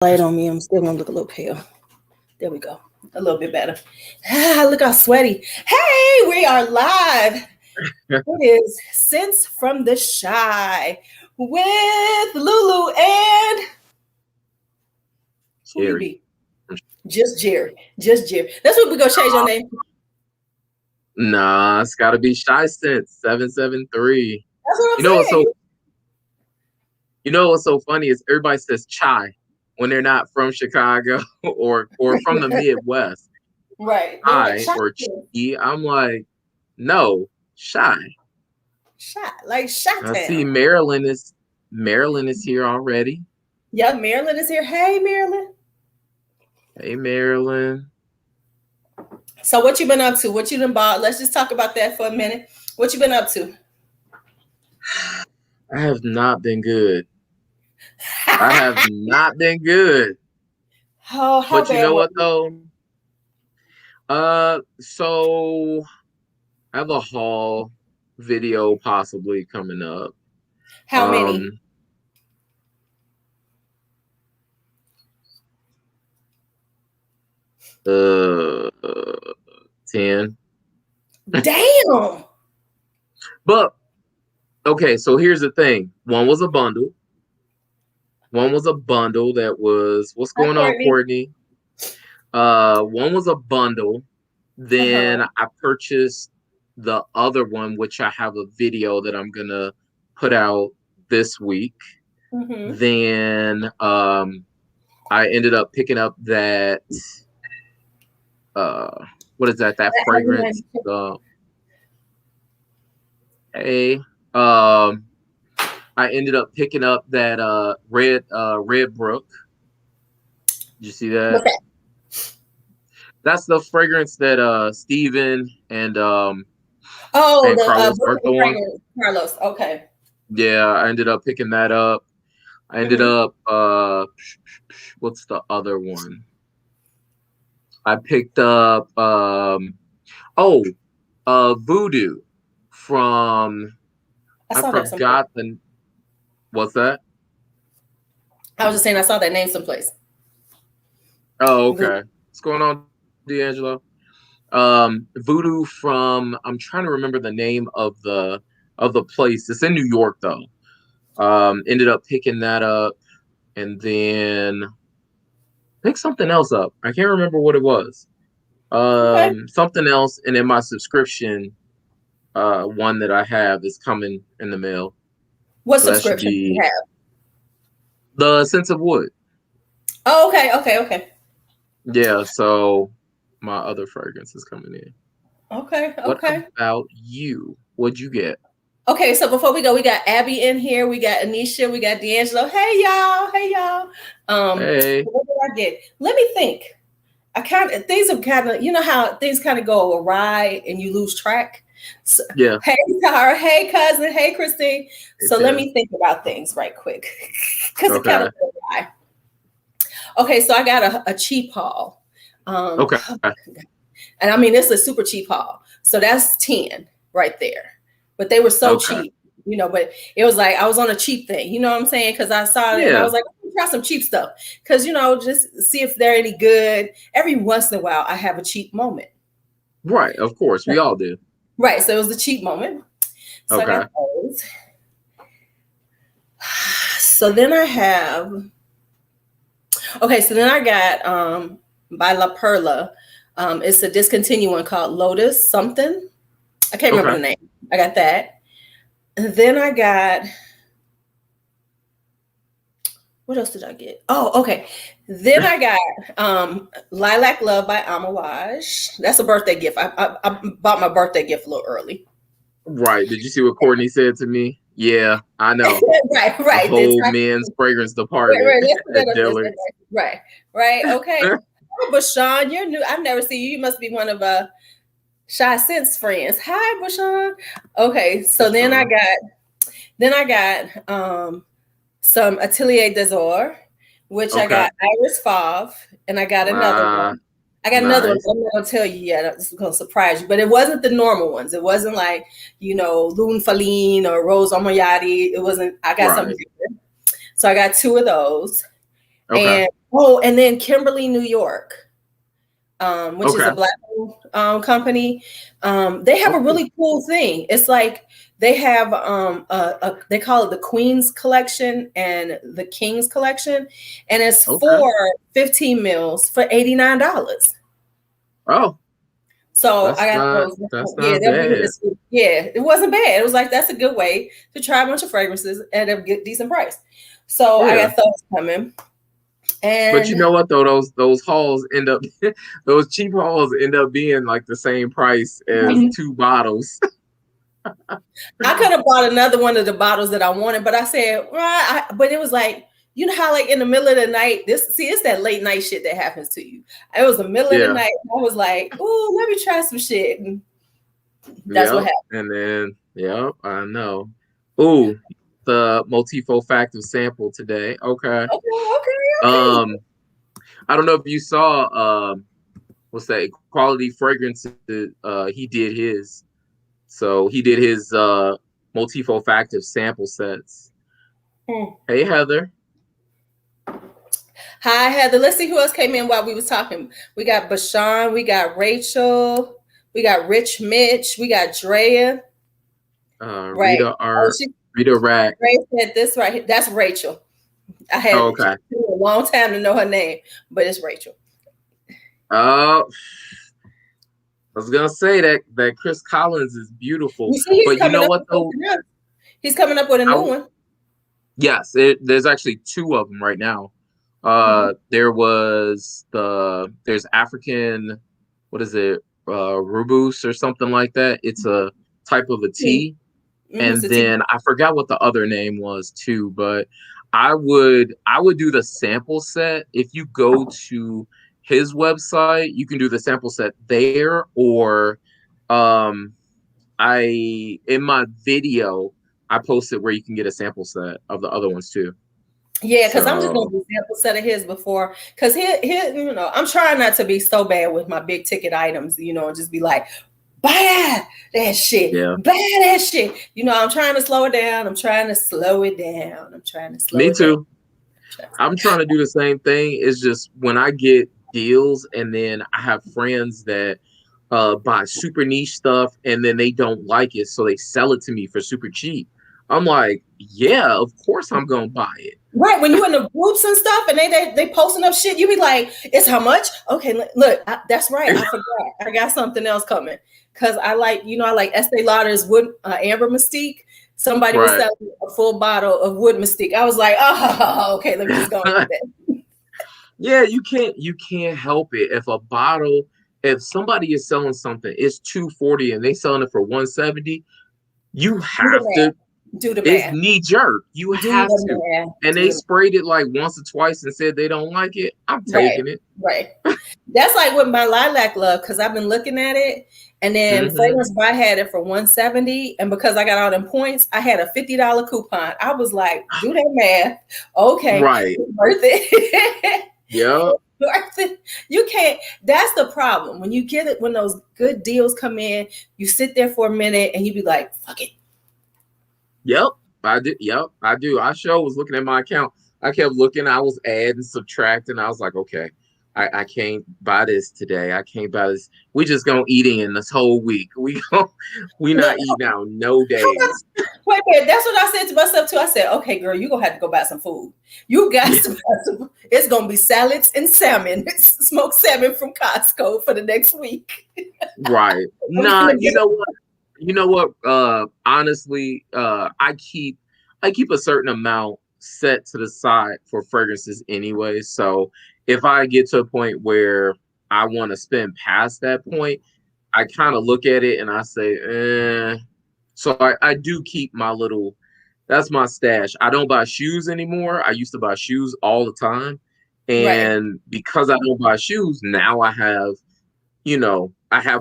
Light on me. I'm still gonna look a little pale. There we go. A little bit better. Look how sweaty. Hey, we are live. It is Scents from the Shy with LuuLuu and who you be? Just Jerry. Just Jerry. That's what we're gonna change your name. Nah, it's gotta be ChiScents773. That's what I'm saying. You know what's so funny is everybody says chai when they're not from Chicago or from the Midwest. Right. Chai or chi. I'm like, no, shy. Shy. Like Shy. I see Marilyn is here already. Yeah, Marilyn is here. Hey, Marilyn. Hey, Marilyn. So what you been up to? What you done bought? Let's just talk about that for a minute. What you been up to? I have not been good. I have not been good. Oh, how but bad? You know what though? So I have a haul video possibly coming up. How many? 10. Damn. But okay, so here's the thing. One was a bundle. That was what's going on, Courtney? One was a bundle. Then I purchased the other one, which I have a video that I'm gonna put out this week. Then I ended up picking up that what is that fragrance? I ended up picking up that Red Brook. Did you see that? Okay. That's the fragrance that Steven and the Carlos are throwing. Carlos, okay. Yeah, I ended up picking that up. I ended up what's the other one? I picked up Voodoo from I forgot the what's that? I was just saying I saw that name someplace. Oh, okay. What's going on, D'Angelo? Voodoo from I'm trying to remember the name of the place. It's in New York though. Ended up picking that up and then picked something else up. I can't remember what it was. Something else, and then my subscription one that I have is coming in the mail. What subscription do you have? The Scents of Wood. Oh, okay. Yeah, so my other fragrance is coming in. Okay. What about you? What'd you get? Okay, so before we go, we got Abby in here, we got Anisha, we got D'Angelo. Hey y'all. Hey. What did I get? Let me think. Things are kind of, you know how things kind of go awry and you lose track. So, yeah. Hey Tara, hey cousin, hey Christine. So let me think about things right quick. Because it kind of goes awry. Okay, so I got a cheap haul. Okay. And I mean, it's a super cheap haul. So that's 10 right there. But they were so cheap, you know, but it was like I was on a cheap thing, you know what I'm saying? Because I saw it and I was like, I'm gonna try some cheap stuff. Because, you know, just see if they're any good. Every once in a while, I have a cheap moment. Right, of course. We all do. Right. So it was a cheap moment. So I got those. So then I got by La Perla. It's a discontinued one called Lotus something. I can't remember the name. I got that. And then I got, what else did I get? Oh, okay. Then I got Lilac Love by Amouage. That's a birthday gift. I bought my birthday gift a little early. Right. Did you see what Courtney said to me? Yeah, I know. right. The whole men's fragrance department. Right. Okay. Bashan, you're new. I've never seen you. You must be one of Shy Scents friends. Hi, Bashan. Okay, so then I got some Atelier des Ors, which I got Iris Fauve, and I got another one. Another one. I'm not gonna tell you yet. This is gonna surprise you, but it wasn't the normal ones. It wasn't like, you know, Lune Faline or Rose Omoyadi. It wasn't. I got something different. So I got 2 of those. Okay. And then Kimberly, New York, which is a black company. They have a really cool thing. It's like they have they call it the Queen's Collection and the King's Collection, and it's for 15 mils for $89. Oh, so I got those. That's Yeah, not bad. Yeah, it wasn't bad. It was like, that's a good way to try a bunch of fragrances at a decent price. So I got those coming. But you And know what though, those hauls end up those cheap hauls end up being like the same price as 2 bottles. I could have bought another one of the bottles that I wanted, but I said, well, but it was like, you know how like in the middle of the night, it's that late night shit that happens to you. It was the middle of the night. I was like, oh, let me try some shit. And that's what happened. And then, I know. Ooh, the multi-olfactive sample today. Okay. Okay. I don't know if you saw what's that, Quality Fragrance, he did his. So he did his multi-olfactive sample sets. Hey Heather. Hi Heather. Let's see who else came in while we was talking. We got Bashan, we got Rachel, we got Rich Mitch, we got Drea. Rita Rita Rack. Ray said this right. That's Rachel. I had a long time to know her name, but it's Rachel. I was gonna say that Chris Collins is beautiful, but you know what though? He's coming up with a new one. Yes, there's actually 2 of them right now. There's African, what is it, Rubus or something like that. It's a type of a tea. And then I forgot what the other name was too, but I would do the sample set. If you go to his website, you can do the sample set there, or in my video I posted where you can get a sample set of the other ones too. Yeah, because I'm just gonna do a sample set of his before, because here, I'm trying not to be so bad with my big ticket items, and just be like, buy that shit. Yeah. Buy that shit. I'm trying to slow it down. Me too. I'm trying to do the same thing. It's just when I get deals, and then I have friends that buy super niche stuff and then they don't like it, so they sell it to me for super cheap. I'm like, yeah, of course I'm gonna buy it. Right, when you in the groups and stuff, and they posting up shit, you be like, "It's how much?" Okay, look, that's right. I forgot. I got something else coming, because I like Estee Lauder's wood Amber Mystique. Somebody was selling a full bottle of wood Mystique. I was like, oh, okay, let me just go with that. Yeah, you can't help it. If somebody is selling something, it's $240 and they selling it for $170, you have to do the it's math. knee jerk. You have to. And they sprayed it like once or twice and said they don't like it. I'm taking it. Right. That's like with my Lilac Love, because I've been looking at it, and then Fragrance Buy had it for $170, and because I got all them points, I had a $50 coupon. I was like, do that math. Okay. Right. Worth it. Yeah. You can't. That's the problem. When you get it, when those good deals come in, you sit there for a minute and you be like, fuck it. Yep, I did. Yep, I do. I sure was looking at my account. I kept looking. I was adding, subtracting. I was like, okay, I can't buy this today. I can't buy this. We just gonna eat in this whole week. We not eating out no days. Wait, that's what I said to myself too. I said, okay, girl, you gonna have to go buy some food. You got to buy some. It's gonna be salads and salmon, smoked salmon from Costco for the next week. Right. Nah, you know what? You know what? Honestly, I keep a certain amount set to the side for fragrances anyway. So if I get to a point where I want to spend past that point, I kind of look at it and I say, So I do keep my little. That's my stash. I don't buy shoes anymore. I used to buy shoes all the time, and because I don't buy shoes now, I have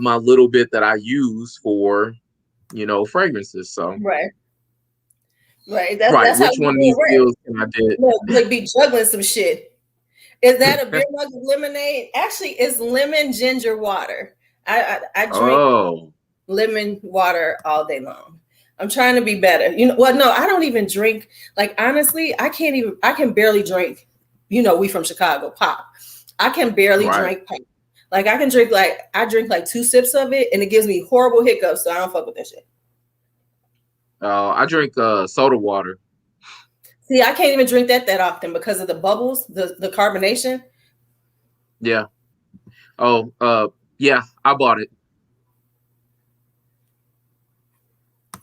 my little bit that I use for fragrances. So right. That's which how one of these deals can I get? Look, be juggling some shit. Is that a beer mug of lemonade? Actually, it's lemon ginger water. I drink lemon water all day long. I'm trying to be better. Well, no, I don't even drink. Like, honestly, I can barely drink we from Chicago, pop. I can barely drink pop. Like I drink like 2 sips of it and it gives me horrible hiccups, so I don't fuck with that shit. I drink soda water. See, I can't even drink that often because of the bubbles, the carbonation. Yeah. Oh, yeah, I bought it.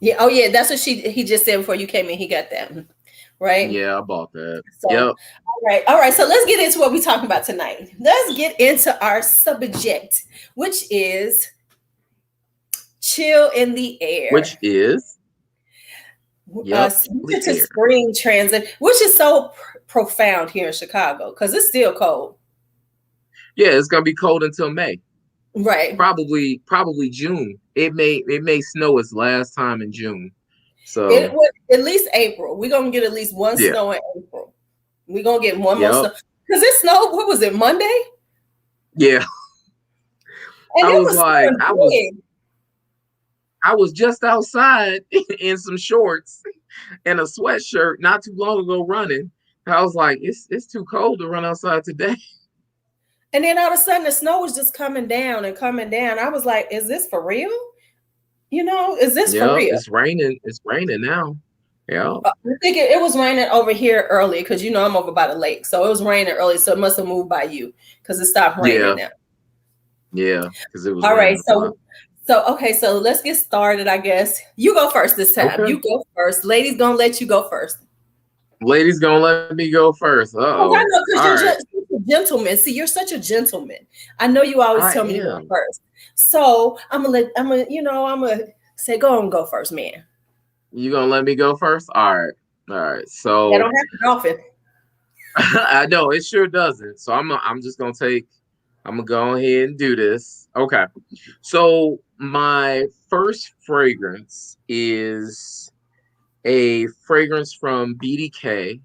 Yeah. Oh, yeah. That's what he just said before you came in. He got that, right? Yeah, I bought that. So, yep. All right. So let's get into what we're talking about tonight. Let's get into our subject, which is chill in the air. Which is to spring transit, which is so profound here in Chicago because it's still cold. Yeah, it's gonna be cold until May. Right. Probably June. It may snow as last time in June. So it would at least April. We're gonna get at least one snow in April. We're gonna get one more snow. Because it snowed, what was it, Monday? Yeah. And I was just outside in some shorts and a sweatshirt not too long ago running. I was like, it's too cold to run outside today. And then all of a sudden the snow was just coming down and coming down. I was like, is this for real? Is this for real? It's raining. It's raining now. Yeah. I think it was raining over here early because I'm over by the lake. So it was raining early. So it must have moved by you because it stopped raining now. Yeah, because it was all right. So let's get started, I guess. You go first this time. Okay. You go first. Ladies gonna let you go first. Ladies gonna let me go first. Uh-oh. I know, because you're a gentleman. See, you're such a gentleman. I know you always tell me to go first. So I'm gonna say go first, man. You gonna let me go first? All right. So that don't happen often. I know it sure doesn't. So I'm just gonna go ahead and do this. Okay. So my first fragrance is a fragrance from BDK.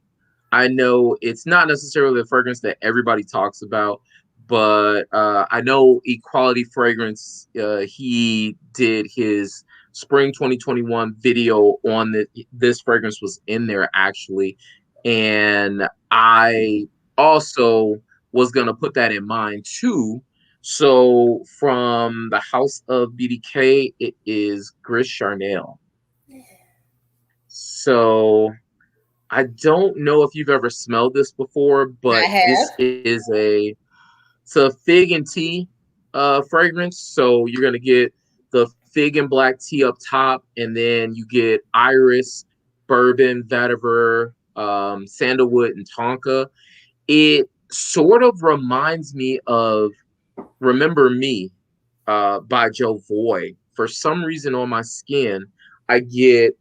I know it's not necessarily a fragrance that everybody talks about, but I know Equality Fragrance, he did his spring 2021 video on this fragrance was in there actually. And I also was going to put that in mind too. So from the house of BDK, it is Gris Charnel. So I don't know if you've ever smelled this before, but this is a fig and tea fragrance. So you're going to get the fig and black tea up top, and then you get iris, bourbon, vetiver, sandalwood, and tonka. It sort of reminds me of Remember Me by Joe Voy. For some reason on my skin, I get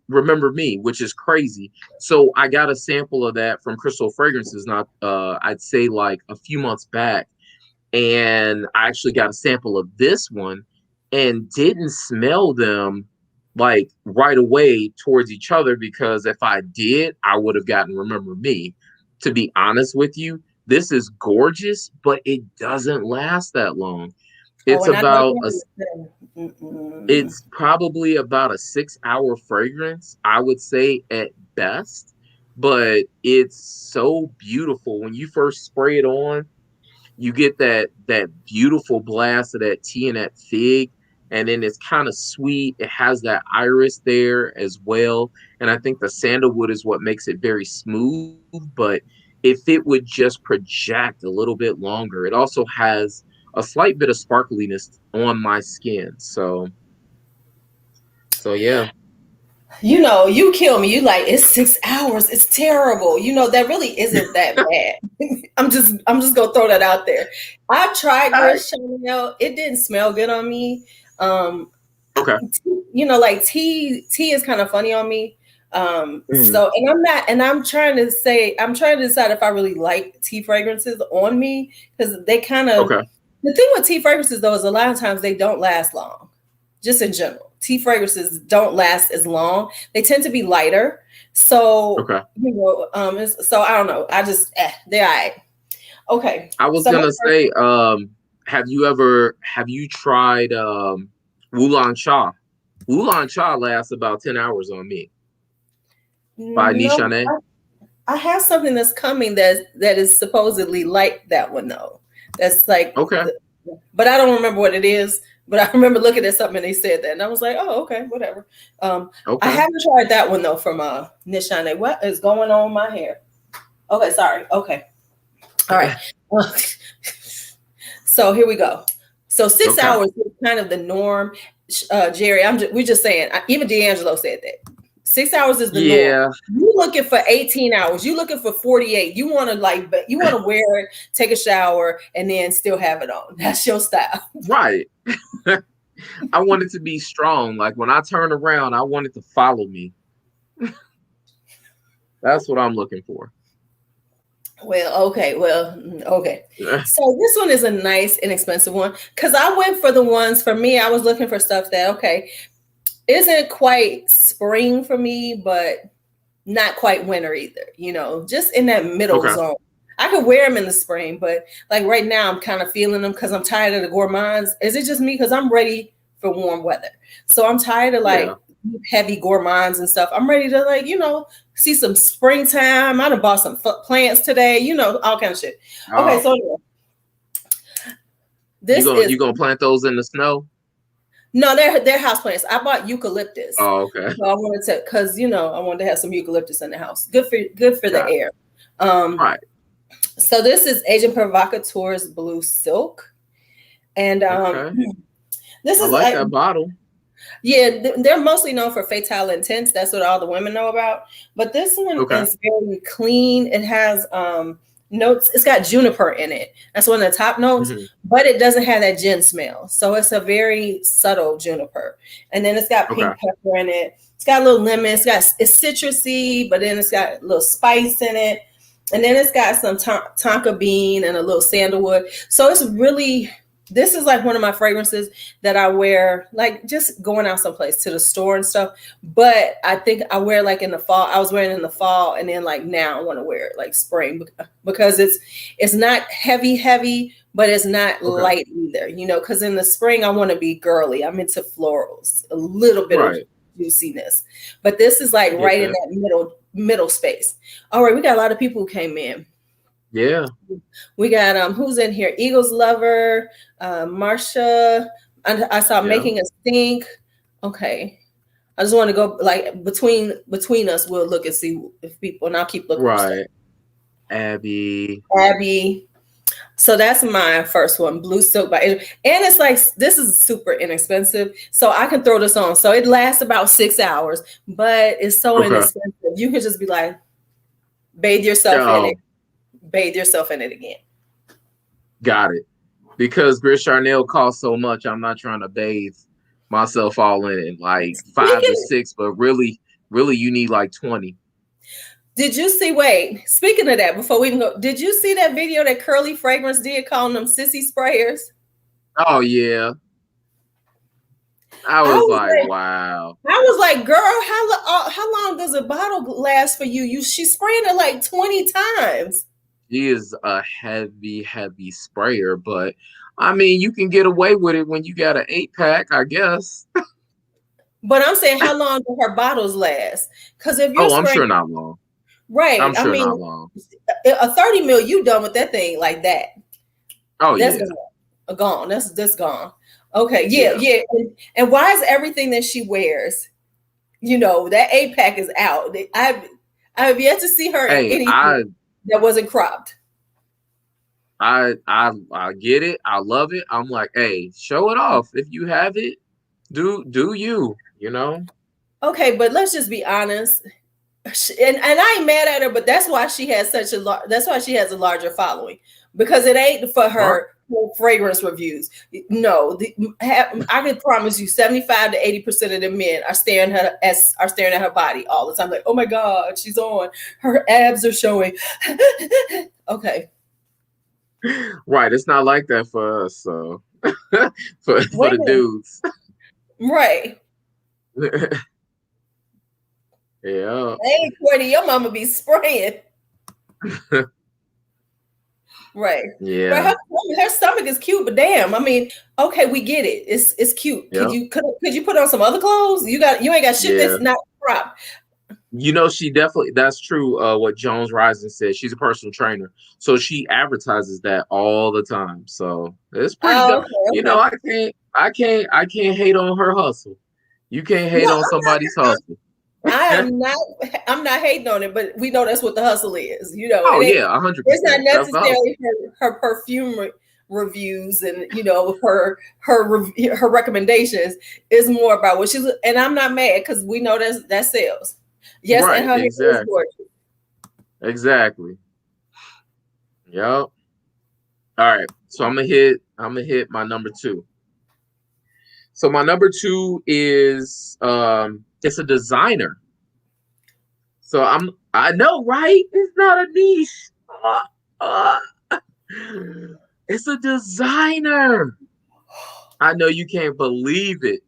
Remember Me, which is crazy. So I got a sample of that from Crystal Fragrances, not I'd say like a few months back. And I actually got a sample of this one and didn't smell them like right away towards each other, because if I did, I would have gotten Remember Me. To be honest with you, this is gorgeous, but it doesn't last that long. It's it's probably about a 6-hour fragrance, I would say at best, but it's so beautiful. When you first spray it on, you get that beautiful blast of that tea and that fig, and then it's kind of sweet. It has that iris there as well, and I think the sandalwood is what makes it very smooth. But if it would just project a little bit longer, it also has a slight bit of sparkliness on my skin. So yeah. You kill me. You like, it's 6 hours. It's terrible. That really isn't that bad. I'm just gonna throw that out there. I tried Gris Charnel. It didn't smell good on me. Okay. Like tea is kind of funny on me. So, I'm trying to decide if I really like tea fragrances on me, because they kind of, the thing with tea fragrances though is a lot of times they don't last long. Just in general, tea fragrances don't last as long. They tend to be lighter. So, so I don't know. I just, they're all right. Okay. I was going to say, have you tried Oolong Cha? Oolong Cha lasts about 10 hours on me. By Nishané. I have something that's coming that is supposedly like that one though. That's like, Okay. But I don't remember what it is. But I remember looking at something and they said that, and I was like, oh, okay, whatever. I haven't tried that one though from Nishane. What is going on with my hair? Okay, sorry. Okay, all right. So here we go. So 6 hours is kind of the norm, Jerry. We're just saying. Even D'Angelo said that 6 hours is the norm. You looking for 18 hours? You looking for 48? You want to wear it, take a shower, and then still have it on. That's your style, right? I want it to be strong. Like when I turn around, I want it to follow me. That's what I'm looking for. Well, okay. So this one is a nice, inexpensive one because I went for the ones for me. I was looking for stuff that isn't quite spring for me, but not quite winter either. Just in that middle zone. I could wear them in the spring, but like right now, I'm kind of feeling them because I'm tired of the gourmands. Is it just me? Because I'm ready for warm weather. So I'm tired of heavy gourmands and stuff. I'm ready to see some springtime. I done bought some plants today, all kind of shit. Okay, so anyway, you gonna plant those in the snow? No, they're house plants. I bought eucalyptus. Oh, okay. So I wanted to, because I wanted to have some eucalyptus in the house. Good for the air. Right. So this is Agent Provocateur's Blue Silk, and this is like that bottle. Yeah, they're mostly known for Fatale Intense. That's what all the women know about. But this one is very clean. It has notes. It's got juniper in it. That's one of the top notes, but it doesn't have that gin smell. So it's a very subtle juniper. And then it's got pink pepper in it. It's got a little lemon. It's citrusy, but then it's got a little spice in it. And then it's got some tonka bean and a little sandalwood. So it's really, this is like one of my fragrances that I wear, like just going out someplace to the store and stuff. But I think I wear like in the fall. I was wearing it in the fall, and then like now I want to wear it like spring because it's not heavy, but it's not light either. Because in the spring I want to be girly. I'm into florals, a little bit of juiciness. But this is like in that middle space. All right, we got a lot of people who came in. Yeah. We got who's in here? Eagles Lover, Marsha. I saw Making a Stink. Okay. I just want to go like between us, we'll look and see if people, and I'll keep looking. Right. Abby. So that's my first one, Blue Silk by Agent. And it's like, this is super inexpensive. So I can throw this on. So it lasts about 6 hours, but it's so inexpensive. You can just be like, bathe yourself in it. Bathe yourself in it again. Got it. Because Gris Charnel costs so much, I'm not trying to bathe myself all in it. Like 5 to 6, but really you need like 20. Did you see, speaking of that, before we can go, did you see that video that Curly Fragrance did calling them sissy sprayers? Oh, yeah. I was like, wow. I was like, girl, how long does a bottle last for you? She's spraying it like 20 times. She is a heavy sprayer, but I mean, you can get away with it when you got an 8-pack, I guess. But I'm saying, how long do her bottles last? Because if you're I'm sure not long. Right. I'm sure not long. A 30 mil, you done with that thing like that. Oh, that's gone. That's gone. Okay. Yeah. And why is everything that she wears, that 8-pack is out? I have yet to see her in anything that wasn't cropped. I get it. I love it. I'm like, hey, show it off. If you have it, do you, Okay, but let's just be honest. And I ain't mad at her, but that's why she has has a larger following, because it ain't for her fragrance reviews. No, I can promise you 75 to 80% of the men are staring at her body all the time. Like, oh my God, she's on. Her abs are showing. Okay. Right. It's not like that for us. So for the dudes. Right. Yeah. Hey, Courtney, your mama be spraying. Right. Yeah. Her stomach is cute, but damn, I mean, okay, we get it. It's cute. Yep. Could you put on some other clothes? You ain't got shit that's not cropped. She definitely, that's true. What Jones Rising said, she's a personal trainer, so she advertises that all the time. So it's pretty Oh, dope. okay. I can't hate on her hustle. You can't hate on somebody's hustle. I'm not hating on it, but we know that's what the hustle is. Oh It ain't. yeah, It's not 100%. That's the hustle. necessarily her perfume reviews and her recommendations. Is more about what she's. And I'm not mad because we know that sells. Yes, and Right, her hair is exactly. gorgeous. Exactly. Yep. All right. So I'm gonna hit my number two. So my number two is it's a designer. So I know, right? It's not a niche. Uh, uh, it's a designer. I know you can't believe it.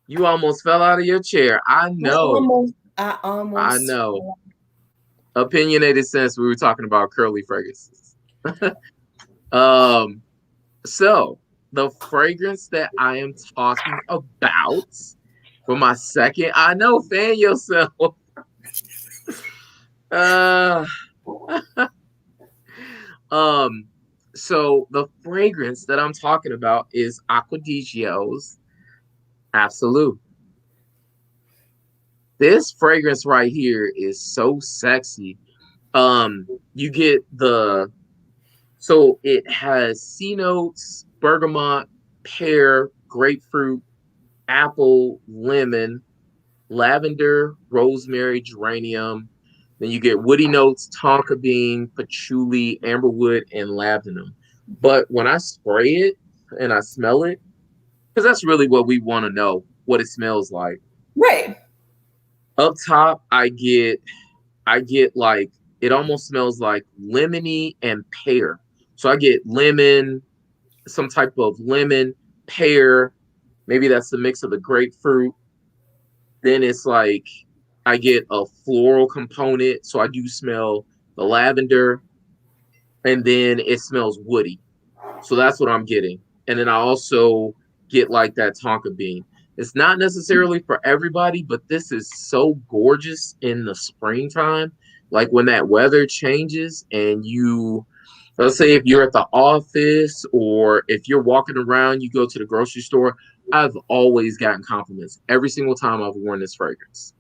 You almost fell out of your chair. I know. I I almost. know. Opinionated sense. We were talking about curly fragrances. um, so the fragrance that I am talking about for my second, I know, fan yourself. Uh, um, so the fragrance that I'm talking about is Acquadigio's Absolute. This fragrance right here is so sexy. You get so it has C notes, bergamot, pear, grapefruit, apple, lemon, lavender, rosemary, geranium. Then you get woody notes, tonka bean, patchouli, amberwood, and lavender. But when I spray it and I smell it, because that's really what we want to know, what it smells like. Right. Up top, I get like it almost smells like lemony and pear. So I get lemon, some type of lemon, pear. Maybe that's the mix of the grapefruit. Then it's like I get a floral component. So I do smell the lavender, and then it smells woody. So that's what I'm getting. And then I also get like that tonka bean. It's not necessarily for everybody, but this is so gorgeous in the springtime. Like when that weather changes and let's say if you're at the office or if you're walking around, you go to the grocery store. I've always gotten compliments every single time I've worn this fragrance.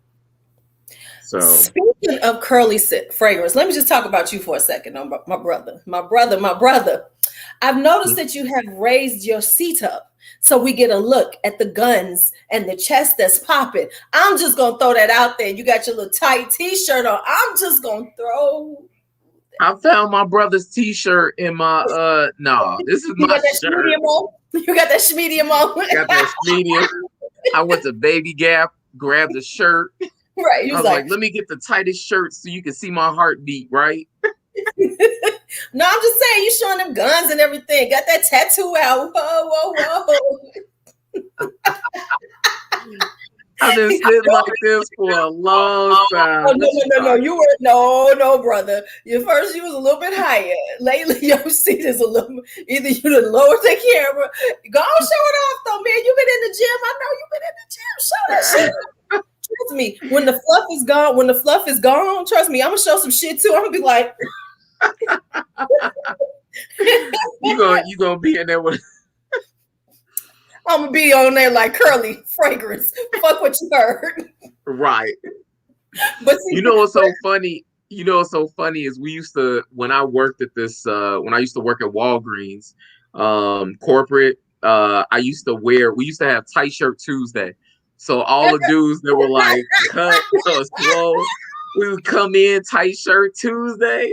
So, Speaking of curly fragrance, let me just talk about you for a second. My brother. I've noticed that you have raised your seat up so we get a look at the guns and the chest that's popping. I'm just gonna throw that out there. You got your little tight t-shirt on. I'm just gonna throw. I found my brother's t-shirt in my this is my shirt. You got that schmedium on. Got that medium. I went to Baby Gap, grabbed a shirt. Right. I was like, let me get the tightest shirt so you can see my heartbeat, right? No, I'm just saying, you showing them guns and everything. Got that tattoo out. Whoa. I've been sitting like this for a long time. No. You were no, brother. You was a little bit higher. Lately, your seat is a little. Either you done lowered the camera. Go on, show it off, though, man. You've been in the gym. I know you've been in the gym. Show that shit. Trust me, when the fluff is gone, trust me, I'm gonna show some shit too. I'm gonna be like, you gonna be in there with. I'm gonna be on there like curly fragrance. Fuck what you heard. Right. But see, what's so funny? What's so funny is when I worked at this when I used to work at Walgreens corporate, we used to have tight shirt Tuesday. So all the dudes that were like cut or slow, we would come in tight shirt Tuesday.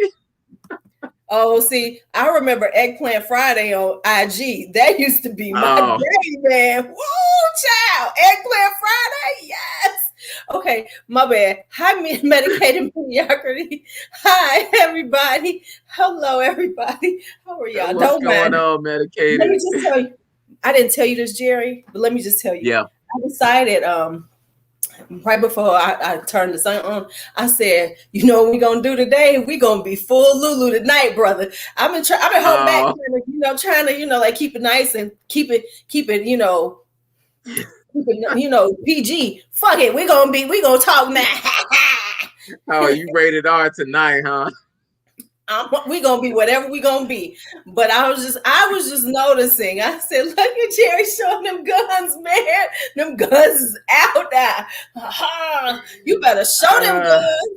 Oh, see, I remember Eggplant Friday on IG. That used to be my day, man. Woo, child. Eggplant Friday, yes. Okay, my bad. Hi, medicated mediocrity. Hi, everybody. Hello, everybody. How are y'all? What's going on, medicated? Let me just tell you. I didn't tell you this, Jerry, but let me just tell you. Yeah. I decided right before I turned the sun on, I said, you know what we're gonna do today? We're gonna be full LuuLuu tonight, brother. I've been holding back, trying to, like keep it nice and keep it, PG. Fuck it, we're gonna talk now. Oh, you rated R tonight, huh? We gonna be whatever we gonna be. But I was just noticing. I said, look at Jerry showing them guns, man. Them guns is out there. You better show them guns.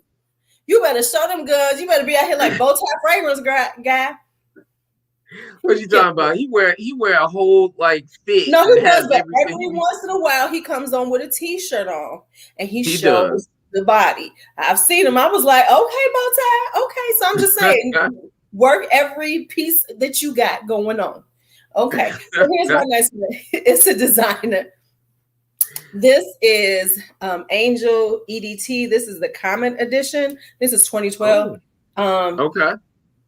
You better show them guns. You better be out here like bow tie fragrance guy. What you talking about? He wear a whole like fit. No, And he does, has but everything. every once in a while he comes on with a t-shirt on and he shows does. the body. I've seen him. I was like, okay, bow tie. Okay, so I'm just saying, work every piece that you got going on. Okay, so here's my next one. It's a designer. This is Angel EDT. This is the Comet edition. This is 2012. Okay.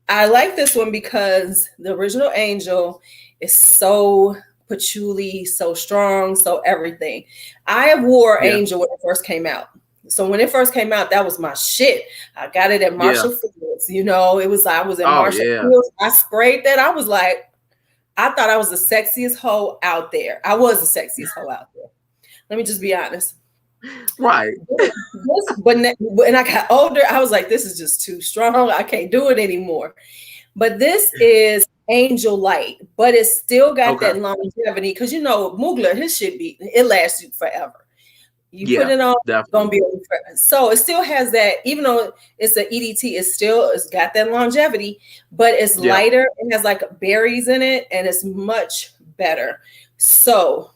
I like this one because the original Angel is so patchouli, so strong, so everything. I wore Angel when it first came out. So when it first came out, that was my shit. I got it at Marshall Fields. You know, I was at Marshall Fields. I sprayed that. I was like, I thought I was the sexiest hoe out there. I was the sexiest hoe out there. Let me just be honest. Right. When I got older, I was like, this is just too strong. I can't do it anymore. But this is Angel Light, but it still got that longevity because Mugler, his shit it lasts you forever. You put it on, it's gonna be over forever. So it still has that, even though it's an EDT, it's got that longevity, but it's lighter. It has like berries in it, and it's much better. So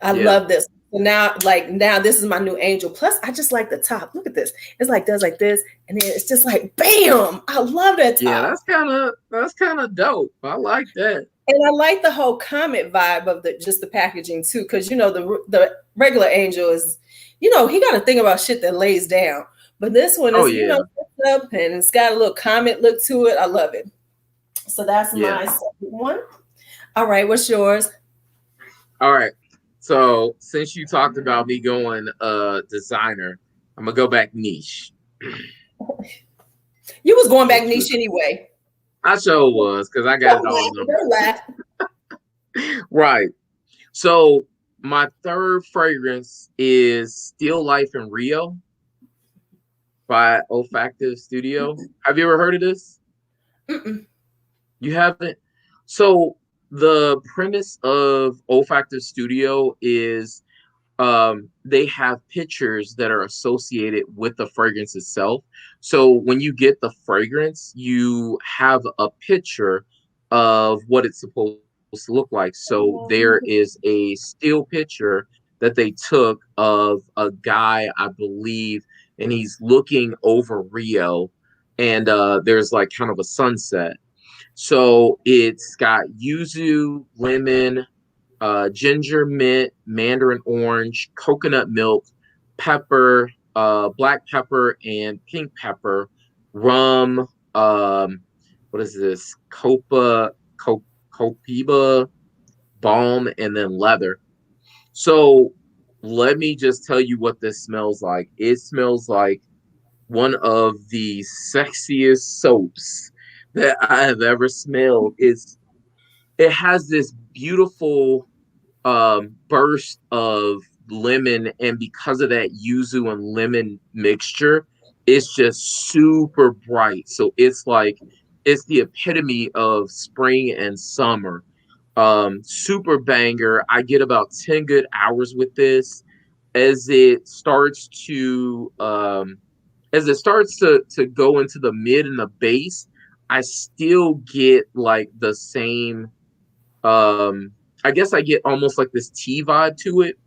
I love this. So now this is my new Angel. Plus, I just like the top. Look at this. It's like does like this, and then it's just like bam. I love that top. Yeah, that's kind of dope. I like that. And I like the whole Comet vibe of the packaging too, because the regular Angel is, he got to think about shit that lays down. But this one is, up and it's got a little Comet look to it. I love it. So that's my second one. All right, what's yours? All right. So since you talked about me going designer, I'm gonna go back niche. You was going back niche anyway. I sure was, because I got it all. Right. So my third fragrance is Still Life in Rio by Olfactive Studio. Have you ever heard of this? Mm-mm. You haven't? So the premise of Olfactive Studio is they have pictures that are associated with the fragrance itself. So when you get the fragrance, you have a picture of what it's supposed to look like. So there is a still picture that they took of a guy, I believe, and he's looking over Rio, and there's like kind of a sunset. So it's got yuzu, lemon, ginger, mint, mandarin orange, coconut milk, pepper, black pepper, and pink pepper, rum. What is this? Copiba balm, and then leather. So let me just tell you what this smells like. It smells like one of the sexiest soaps that I have ever smelled. It has this beautiful burst of lemon, and because of that yuzu and lemon mixture, it's just super bright. So it's the epitome of spring and summer. Super banger. I get about 10 good hours with this. As it starts to go into the mid and the base, I still get like the same I guess I get almost like this tea vibe to it.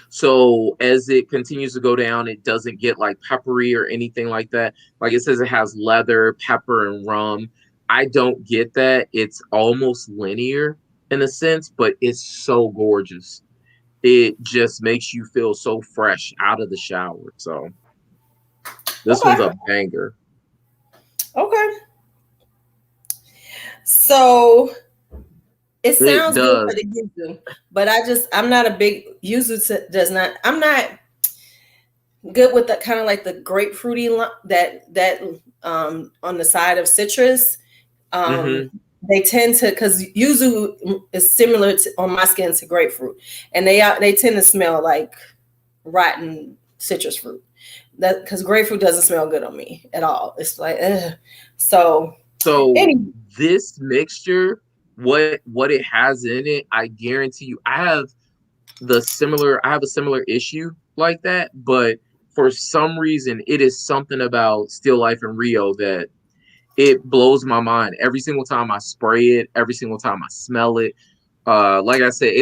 So as it continues to go down, it doesn't get like peppery or anything like that. Like it says it has leather, pepper, and rum. I don't get that. It's almost linear in a sense, but it's so gorgeous. It just makes you feel so fresh out of the shower. So this one's a banger. Okay. So it sounds good for the yuzu, but I'm not a big yuzu. I'm not good with the kind of like the grapefruity that on the side of citrus. They tend to, because yuzu is similar on my skin to grapefruit, and they tend to smell like rotten citrus fruit. that because grapefruit doesn't smell good on me at all. It's like, ugh. So So anyway, this mixture, what it has in it, I guarantee you, I have a similar issue like that, but for some reason, it is something about Still Life in Rio that it blows my mind every single time I spray it, every single time I smell it. Like I said,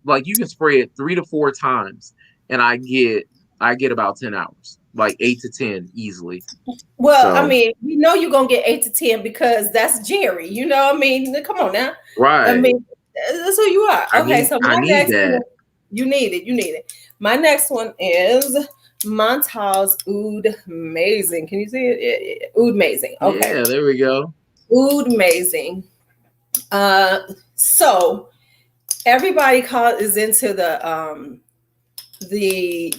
like you can spray it 3 to 4 times, and I get about 10 hours, like 8 to 10 easily. well, I So mean, you know you're gonna get 8 to 10 because that's Jerry. You know, I mean, come on now. I right, mean, that's who you are. Okay, so I my need next that. one, you need it. You need it. My next one is Montage's Oud Amazing. Can you see it? Oud Amazing. Okay. Yeah, there we go. Oud Amazing. Uh, so everybody is into the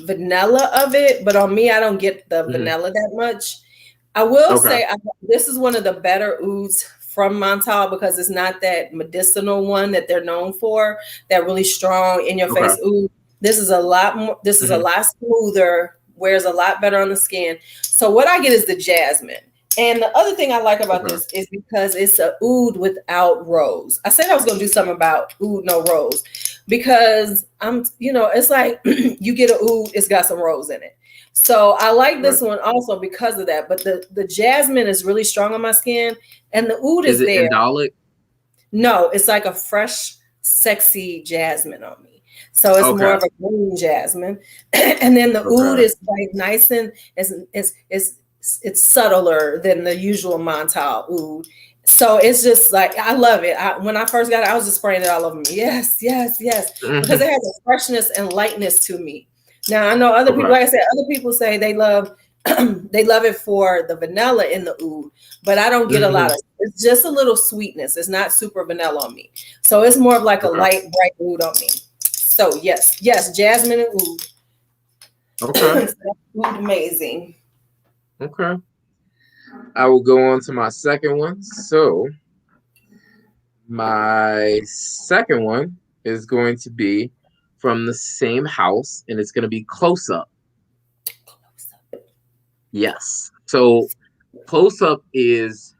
vanilla of it, but on me, I don't get the Hmm. vanilla that much. I will Okay, say this is one of the better ouds from Montal because it's not that medicinal one that they're known for, that really strong in your okay. face oud. This is a lot more, this is a Hmm. lot smoother, wears a lot better on the skin. So what I get is the jasmine. And the other thing I like about Okay. this is because it's a oud without rose. I said I was going to do something about oud no rose because it's like you get a oud, it's got some rose in it. So I like Right. this one also because of that. But the jasmine is really strong on my skin, and the oud Is is it there. indolic? No, it's like a fresh, sexy jasmine on me. So it's more Okay. of a green jasmine, and then the oud Okay. is like nice and it's subtler than the usual Montal oud. So it's just like I love it. When I first got it, I was just spraying it all over me. Yes, yes, yes, because Hmm. it has a freshness and lightness to me. Now I know other people, Okay. like I said, other people say they love they love it for the vanilla in the oud, but I don't get a lot Hmm. of. It's just a little sweetness. It's not super vanilla on me, so it's more of like a Okay. light, bright oud on me. So yes, yes, jasmine and Okay. oud. Oud amazing. Okay. I will go on to my second one. So my second one is going to be from the same house, and it's going to be Close Up. Yes. So Close Up is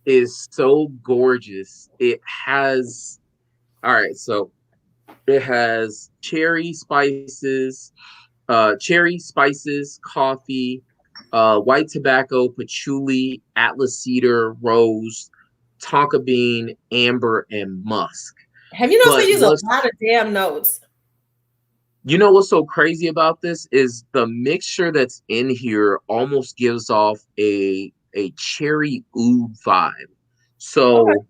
so gorgeous. It has all right. So it has cherry spices, coffee, white tobacco, patchouli, atlas cedar, rose, tonka bean, amber, and musk. Have you noticed But we use a lot of damn notes? what's so crazy about this is the mixture that's in here almost gives off a cherry oud vibe. Okay. So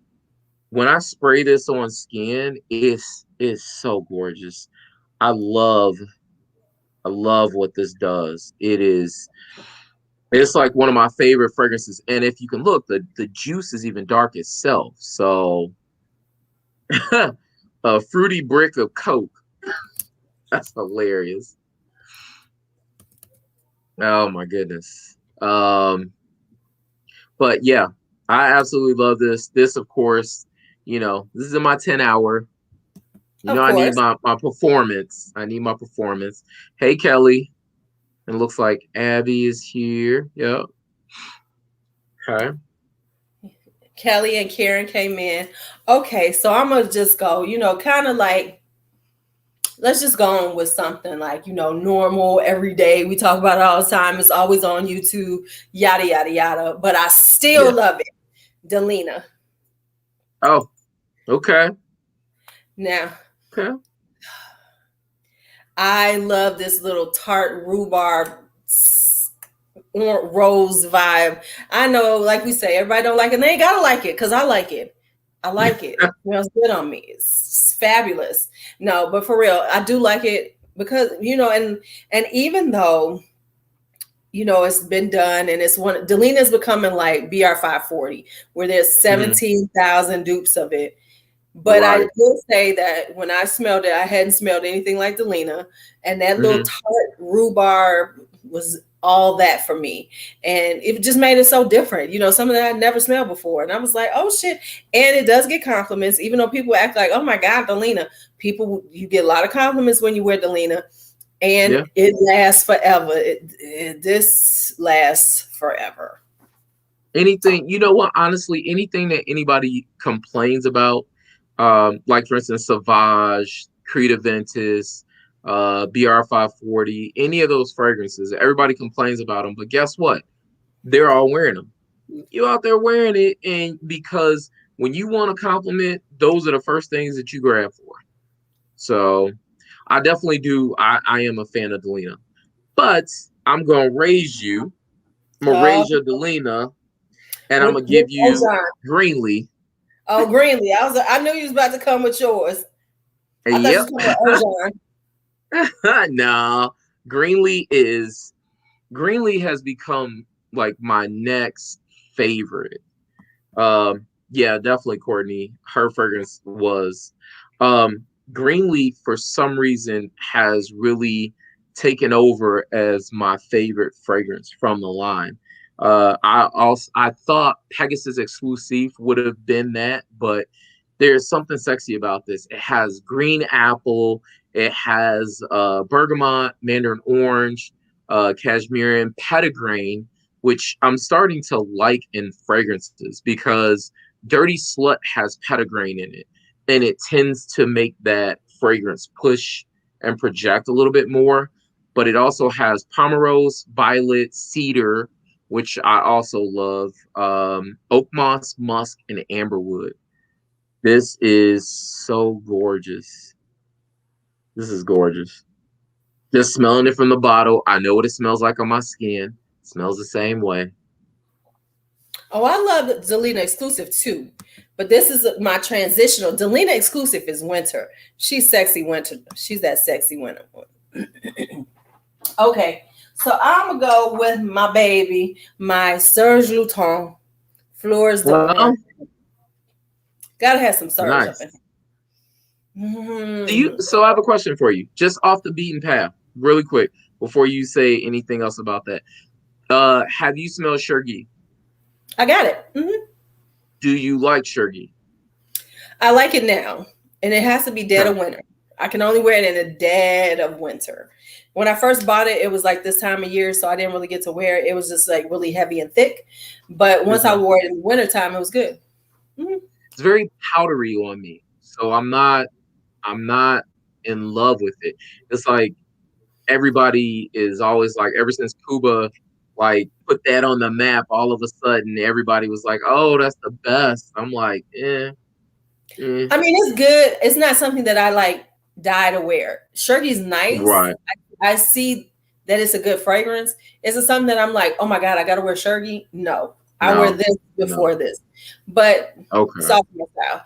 when I spray this on skin, it's so gorgeous. I love I love what this does. It's like one of my favorite fragrances. And if you can look, the juice is even dark itself. So a fruity brick of Coke. That's hilarious. Oh my goodness. But yeah, I absolutely love this. This, of course, this is in my 10 hour. Of I need course. my performance. I need my performance. Hey Kelly. It looks like Abby is here. Yep. Okay. Kelly and Karen came in. Okay, so I'm gonna just go, kind of like let's just go on with something like, normal, everyday. We talk about it all the time. It's always on YouTube, yada, yada, yada. But I still Yeah. love it. Delina. Oh, okay. Now, Okay. I love this little tart rhubarb rose vibe. I know, like we say, everybody don't like it. And they ain't gotta like it because I like it. I like it. It smells good on me. It's fabulous. No, but for real, I do like it because and even though it's been done and it's one Delina's becoming like BR 540, where there's Mhm. 17,000 dupes of it. But I Right. will say that when I smelled it, I hadn't smelled anything like Delina, and that little Hmm. tart rhubarb was all that for me, and it just made it so different. Something that I'd never smelled before, and I was like, "Oh shit!" And it does get compliments, even though people act like, "Oh my god, Delina." You get a lot of compliments when you wear Delina, and it lasts forever. This lasts forever. Anything, you know what? Honestly, anything that anybody complains about, like for instance, Sauvage, Creed Aventus, BR540, any of those fragrances, everybody complains about them. But guess what? They're all wearing them. You out there wearing it, and because when you want a compliment, those are the first things that you grab for. So I definitely do. I am a fan of Delina, but I'm gonna raise you. I'm gonna raise your Delina, and I'm gonna give you Greenlee. Oh, Greenlee. I knew you was about to come with yours. I thought you was coming with Ozone. No, Greenlee has become like my next favorite. Yeah, definitely Courtney. Her fragrance was Greenlee for some reason has really taken over as my favorite fragrance from the line. I thought Pegasus Exclusive would have been that, but there's something sexy about this. It has green apple, it has bergamot, mandarin orange, cashmere, and petitgrain, which I'm starting to like in fragrances because Dirty Slut has petitgrain in it, and it tends to make that fragrance push and project a little bit more. But it also has pomerose, violet, cedar, which I also love, oak moss, musk, and amberwood. This is so gorgeous. This is gorgeous. Just smelling it from the bottle, I know what it smells like on my skin. It smells the same way. Oh, I love Delina Exclusive too, but this is my transitional. Delina Exclusive is winter. She's sexy winter. She's that sexy winter. Okay, so I'm gonna go with my baby, my Serge Lutens Fleurs d'Orange. Gotta have some Serge up in here. So I have a question for you, just off the beaten path, really quick, before you say anything else about that. Have you smelled Chergui? I got it. Mm-hmm. Do you like Chergui? I like it now, and it has to be dead of winter. I can only wear it in the dead of winter. When I first bought it, it was like this time of year, so I didn't really get to wear it. It was just like really heavy and thick. But once I wore it in the wintertime, it was good. Mm-hmm. It's very powdery on me, so I'm not in love with it. It's like everybody is always like, ever since Cuba like put that on the map, all of a sudden everybody was like, oh, that's the best. I'm like, I mean, it's good. It's not something that I like die to wear. Chergui's nice. Right. I see that it's a good fragrance. Is it something that I'm like, oh my God, I gotta wear Chergui? No. I wear this before this. But soft style.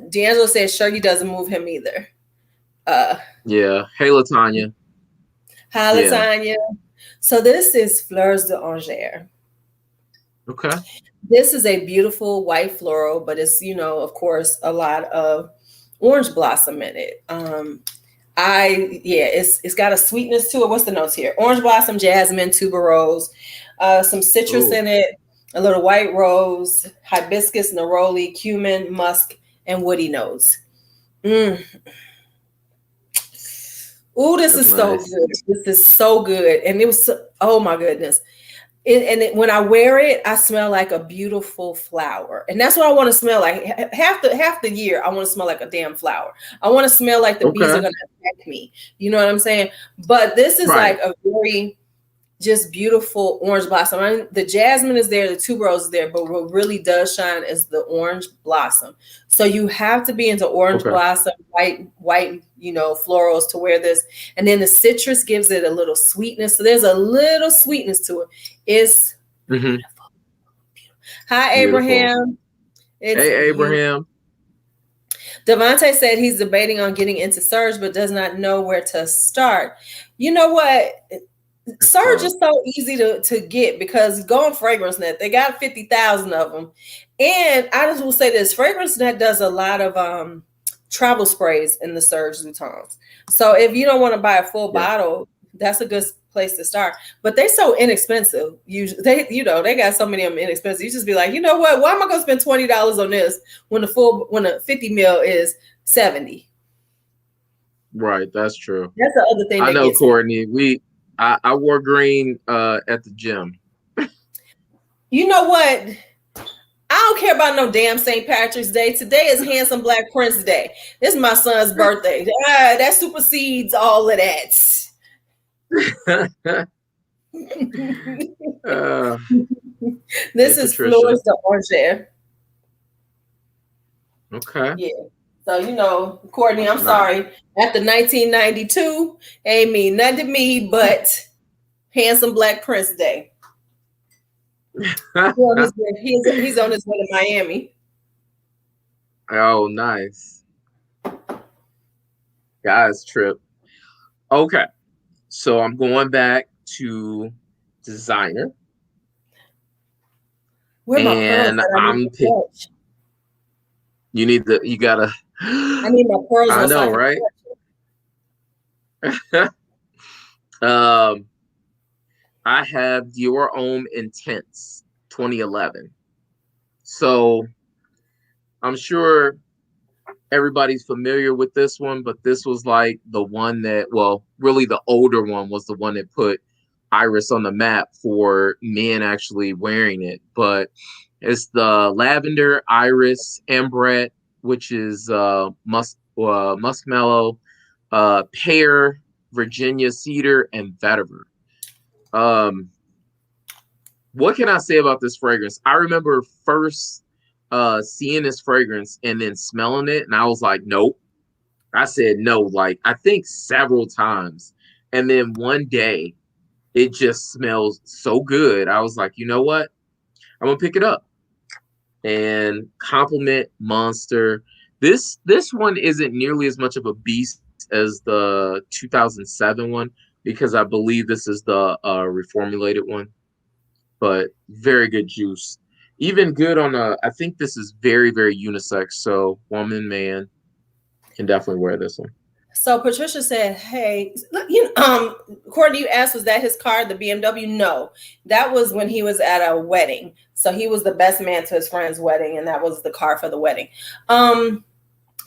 D'Angelo says Chergui doesn't move him either. Yeah. Hey, Latanya. Hi, Latanya. Yeah. So this is Fleurs d'Orange. Okay. This is a beautiful white floral, but it's, of course, a lot of orange blossom in it. It's got a sweetness to it. What's the notes here? Orange blossom, jasmine, tuberose, some citrus in it, a little white rose, hibiscus, neroli, cumin, musk, and woody notes. Ooh, this is so good. This is so good. And it was, oh my goodness. When I wear it, I smell like a beautiful flower. And that's what I want to smell like. Half the year, I want to smell like a damn flower. I want to smell like the bees are going to attack me. You know what I'm saying? But this is like a very just beautiful orange blossom. I mean, the jasmine is there, the tuberose is there, but what really does shine is the orange blossom. So you have to be into orange blossom, white, florals to wear this. And then the citrus gives it a little sweetness. So there's a little sweetness to it. It's beautiful. Hi, Abraham. Hey, Abraham. Devontae said he's debating on getting into Serge, but does not know where to start. You know what? Serge is so easy to get because go on FragranceNet. They got 50,000 of them. And I just will say this, FragranceNet does a lot of travel sprays in the Serge Lutens. So if you don't want to buy a full bottle, that's a good place to start. But they're so inexpensive. Usually, they got so many of them inexpensive. You just be like, you know what? Why am I going to spend $20 on this when the 50 ml is $70? Right, that's true. That's the other thing I that know, gets me. Courtney. I wore green at the gym. You know what? I don't care about no damn St. Patrick's Day. Today is Handsome Black Prince Day. This is my son's birthday. That supersedes all of that. Hey, This is Patricia. Flores de Orange. Okay. Yeah. So, Courtney, I'm Nice. sorry. After 1992, ain't mean nothing to me but Handsome Black Prince Day. He's on his way to Miami. Oh, nice. Guys trip. Okay. So I'm going back to designer. Where my pearls And that I need I'm to pick touch? you gotta I need my pearls I on so I know, can right? touch. um I have Your Own Intense 2011. So I'm sure everybody's familiar with this one, but this was like the one that, well, really the older one was the one that put Iris on the map for men actually wearing it. But it's the lavender, iris, ambret, which is muskmellow, pear, Virginia cedar, and vetiver. Um, what can I say about this fragrance? I remember first seeing this fragrance and then smelling it, and I was like, nope. I said no, like I think several times. And then one day it just smells so good. I was like, you know what? I'm gonna pick it up. And compliment monster. This one isn't nearly as much of a beast as the 2007 one because I believe this is the reformulated one, but very good juice. Even good on a. I think this is very very unisex. So woman man can definitely wear this one. So Patricia said, "Hey, look, Courtney, you asked, was that his car, the BMW? No, that was when he was at a wedding. So he was the best man to his friend's wedding, and that was the car for the wedding. I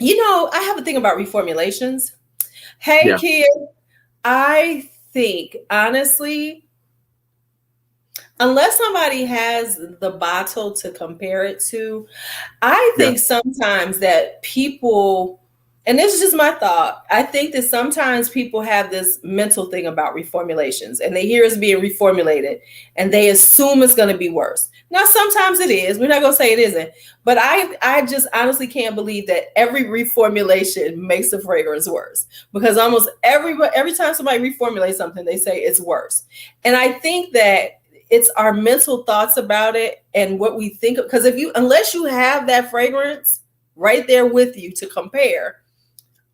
have a thing about reformulations. Hey, Yeah. kid, I think honestly, unless somebody has the bottle to compare it to, I Yeah. think sometimes that people, and this is just my thought, I think that sometimes people have this mental thing about reformulations and they hear it's being reformulated and they assume it's going to be worse. Now, sometimes it is. We're not going to say it isn't. But I just honestly can't believe that every reformulation makes the fragrance worse, because almost every time somebody reformulates something, they say it's worse. And I think that it's our mental thoughts about it and what we think, because unless you have that fragrance right there with you to compare,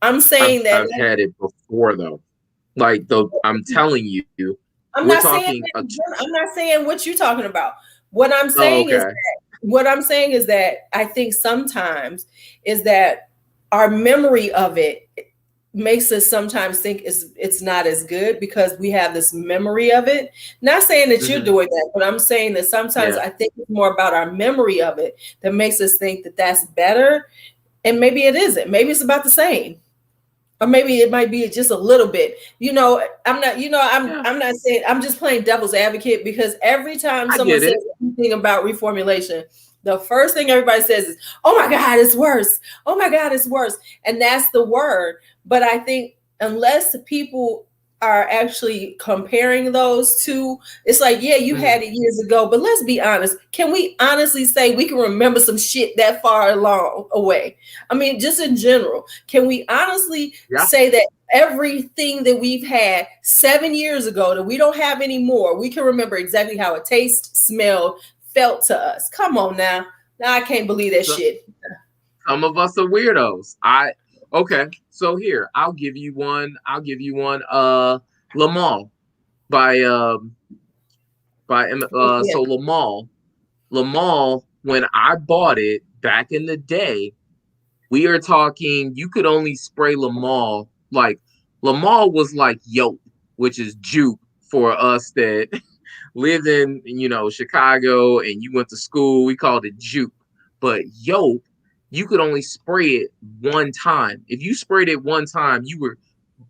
I'm saying that I've had it before though. Like I'm telling you, I'm we're not saying talking I'm not saying what you're talking about. What I'm oh, saying is okay. that I think sometimes is that our memory of it makes us sometimes think it's not as good because we have this memory of it. Not saying that you're doing that, but I'm saying that sometimes I think it's more about our memory of it that makes us think that that's better. And maybe it isn't. Maybe it's about the same. Or maybe it might be just a little bit. I'm not saying, I'm just playing devil's advocate, because every time I someone get says it. anything about reformulation, the first thing everybody says is, "Oh my God, it's worse. Oh my God, it's worse." And that's the word. But I think unless people are actually comparing those two, it's like, yeah, you had it years ago, but let's be honest. Can we honestly say we can remember some shit that far along away? I mean, just in general, can we honestly say that everything that we've had 7 years ago that we don't have anymore, we can remember exactly how it tasted, smelled, felt to us? Come on now. Now I can't believe that shit. Some of us are weirdos. Okay. So here, I'll give you one. Le Mans so Le Mans, when I bought it back in the day, we are talking, you could only spray Le Mans. Like, Le Mans was like Yope, which is juke for us that lived in, Chicago and you went to school. We called it juke. But Yope, you could only spray it one time. If you sprayed it one time, you were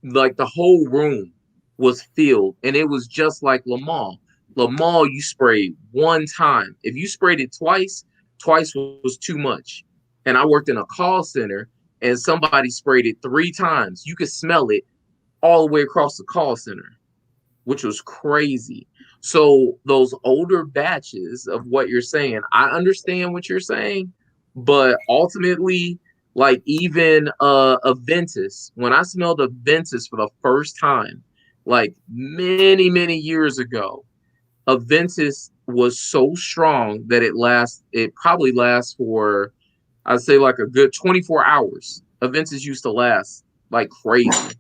like the whole room was filled, and it was just like Lamar. Lamar, you sprayed one time. If you sprayed it twice, twice was too much. And I worked in a call center, and somebody sprayed it 3 times. You could smell it all the way across the call center, which was crazy. So those older batches of what you're saying, I understand what you're saying, but ultimately, like even a Ventus, when I smelled a Ventus for the first time, like many years ago, a Ventus was so strong that it probably lasts for, I'd say, like a good 24 hours. A Ventus used to last like crazy.